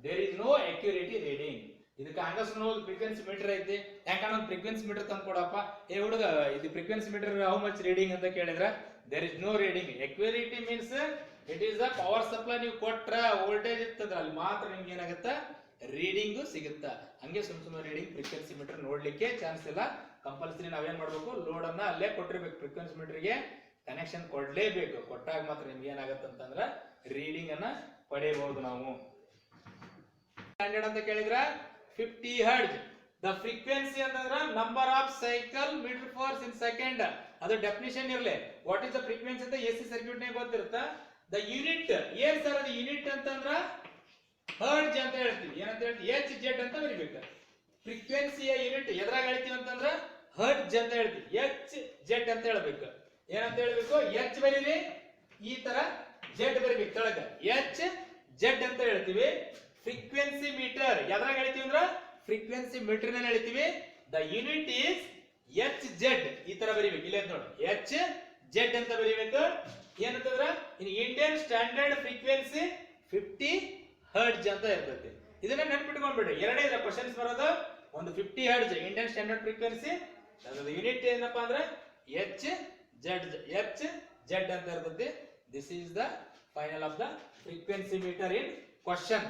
ದೇರ್ ಇಸ್ ನೋ ಅಕ್ಯುರಿಟಿ ರೀಡಿಂಗ್. ಇದಕ್ಕೆ ಹಂಗಸ್ನು ಫ್ರೀಕ್ವೆನ್ಸಿ ಮೀಟರ್ ಐತಿ, ಯಾಕಂದ್ರೆ ಒಂದು ಫ್ರೀಕ್ವೆನ್ಸಿ ಮೀಟರ್ ತಂದು ಕೊಡಪ್ಪ, ಏ ಹುಡುಗ ಇದು frequency meter how much reading ಅಂತ ಕೇಳಿದ್ರ there is no reading. Accuracy means it is the power supply. ನೀವು ಕೊಟ್ರ ವೋಲ್ಟೇಜ್ ಇರ್ತದ್ರ ಅಲ್ಲಿ ಮಾತ್ರ ನಿಮ್ಗೆ ಏನಾಗುತ್ತ ರೀಡಿಂಗ್ ಸಿಗುತ್ತ. ಹಂಗೆ ಸುಮ್ಮನೆ ರೀಡಿಂಗ್ ಫ್ರೀಕ್ವೆನ್ಸಿ ಮೀಟರ್ ನೋಡ್ಲಿಕ್ಕೆ ಚಾನ್ಸ್ ಇಲ್ಲ. ಕಂಪಲ್ಸರಿ ನಾವೇನ್ ಮಾಡ್ಬೇಕು, ಲೋಡ್ ಅನ್ನ ಅಲ್ಲೇ ಕೊಟ್ಟಿರ್ಬೇಕು. ಫ್ರೀಕ್ವೆನ್ಸಿ ಮೀಟರ್ಗೆ ಕನೆಕ್ಷನ್ ಕೊಡ್ಲೇಬೇಕು. ಕೊಟ್ಟಾಗ ಮಾತ್ರ ನಿಮ್ಗೆ ಏನಾಗತ್ತ ಅಂತಂದ್ರ ರೀಡಿಂಗ್ ಅನ್ನ ಪಡೆಯಬಹುದು ನಾವು. ಸ್ಟ್ಯಾಂಡರ್ಡ್ ಅಂತ ಕೇಳಿದ್ರ 50 ಹರ್ಟ್ಜ್. ದ ಫ್ರೀಕ್ವೆನ್ಸಿ ಅಂತಂದ್ರ ನಂಬರ್ ಆಫ್ ಸೈಕಲ್ ಮೀಟರ್ ಫಾರ್ಸ್ ಇನ್ ಸೆಕೆಂಡ್. ಅದು ಡೆಫಿನಿಷನ್ ಇರ್ಲಿ. ವಾಟ್ ಇಸ್ ದ ಫ್ರೀಕ್ವೆನ್ಸಿ ಅಂತ ಎಸಿ ಸರ್ಕ್ಯೂಟ್ ನಾಗ ಗೊತ್ತಿರುತ್ತ. ದ ಯೂನಿಟ್ ಏನ್ ಸರ್ ಅದು ಯೂನಿಟ್ ಅಂತಂದ್ರ ಹರ್ಟ್ಜ್ ಅಂತ ಹೇಳ್ತೀವಿ. ಏನಂತ ಹೇಳ್ತೀವಿ, ಎಚ್ ಜೆಡ್ ಅಂತ ಬರಿಬೇಕು. ಫ್ರೀಕ್ವೆನ್ಸಿಯ ಯೂನಿಟ್ ಎದ್ರಾಗ ಹೇಳ್ತೀವಿ ಅಂತಂದ್ರ ಹರ್ಟ್ಜ್ ಅಂತ ಹೇಳ್ತೀವಿ. ಎಚ್ ಜೆಡ್ ಅಂತ ಹೇಳ್ಬೇಕು. ಏನಂತ ಹೇಳ್ಬೇಕು, ಎಚ್ ಬರೀರಿ, ಈ ತರ ಜೆಡ್ ಬರಿಬೇಕು ತೆಳಗ, ಎಚ್ ಜೆಡ್ ಅಂತ ಹೇಳ್ತೀವಿ. ಫ್ರೀಕ್ವೆನ್ಸಿ ಮೀಟರ್ ಎದ್ರಾಗ ಹೇಳ್ತೀವಿ ಅಂದ್ರ ಫ್ರೀಕ್ವೆನ್ಸಿ ಮೀಟರ್ ನಲ್ಲಿ ಹೇಳ್ತೀವಿ. The unit is H Z, ಈ ತರ ಬರಿಬೇಕು. ಇಲ್ಲೇ ನೋಡಿ ಎಚ್ ಜೆಡ್ ಅಂತ ಬರಿಬೇಕು. ಏನಂತಂದ್ರ in Indian standard frequency 50 hertz ಅಂತ ಇರ್ತೈತಿ. ಇದನ್ನ ನೆನ್ಪಿಟ್ಕೊಂಡ್ಬಿಡ್ರಿ. ಎರಡೇ ಇದೆ ಕ್ವಶನ್ಸ್ ಬರೋದು. ಒಂದು 50 ಹರ್ಟ್ಜ್ ಇಂಡಿಯನ್ ಸ್ಟ್ಯಾಂಡರ್ಡ್ ಫ್ರೀಕ್ವೆನ್ಸಿ, ಅದರ ಯೂನಿಟ್ ಏನಪ್ಪಾ ಅಂದ್ರೆ ಎಚ್ ಜೆಡ್ ಅಂತ ಇರ್ತೈತಿ. This is the final of the frequency meter in question.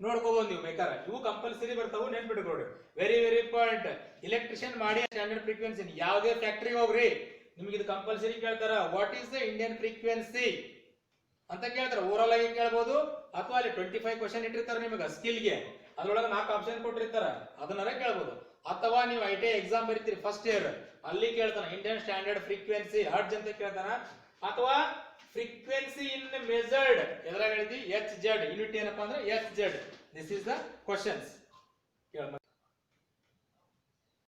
ನೋಡ್ಕೋಬಹುದು ನೀವು ಬೇಕಾದ್ರೆ, ಇವು ಕಂಪಲ್ಸರಿ ಬರ್ತಾವು, ನೆನ್ಪಿಟ್ಕೊಡ್ರಿ. Very very important. ಇಲೆಕ್ಟ್ರಿಷಿಯನ್ ಮಾಡಿ ಸ್ಟ್ಯಾಂಡರ್ಡ್ ಫ್ರೀಕ್ವೆನ್ಸಿ ಯಾವುದೇ ಫ್ಯಾಕ್ಟರಿಗೆ ಹೋಗ್ರಿ, ನಿಮ್ಗೆ ಇದು ಕಂಪಲ್ಸರಿ ಕೇಳ್ತಾರ. What is the Indian frequency ಅಂತ ಕೇಳ್ತಾರ. ಓವರ್ ಆಗಿ ಕೇಳಬಹುದು, ಅಥವಾ ಅಲ್ಲಿ 25 ಕ್ವಶನ್ ಇಟ್ಟಿರ್ತಾರ ನಿಮಗೆ ಸ್ಕಿಲ್ಗೆ, ಅದ್ರೊಳಗೆ 4 ಆಪ್ಷನ್ ಕೊಟ್ಟಿರ್ತಾರ, ಅದನ್ನಾರ ಕೇಳಬಹುದು. ಅಥವಾ ನೀವು ಐಟಿ ಎಕ್ಸಾಮ್ ಬರೀತೀರಿ ಫಸ್ಟ್ ಇಯರ್, ಅಲ್ಲಿ ಕೇಳ್ತಾನ ಇಂಡಿಯನ್ ಸ್ಟ್ಯಾಂಡರ್ಡ್ ಫ್ರೀಕ್ವೆನ್ಸಿ ಹರ್ಟ್ಜ್ ಅಂತ ಕೇಳ್ತಾನ. ಅಥವಾ ಫ್ರೀಕ್ವೆನ್ಸಿ ಇನ್ ಮೆಜರ್ಡ್ ಎದ್ರಾಗ ಹೇಳ್ತೀವಿ ಎಚ್ ಜೆಡ್, ಯೂನಿಟ್ ಏನಪ್ಪಾ ಅಂದ್ರೆ H Z. This is the questions.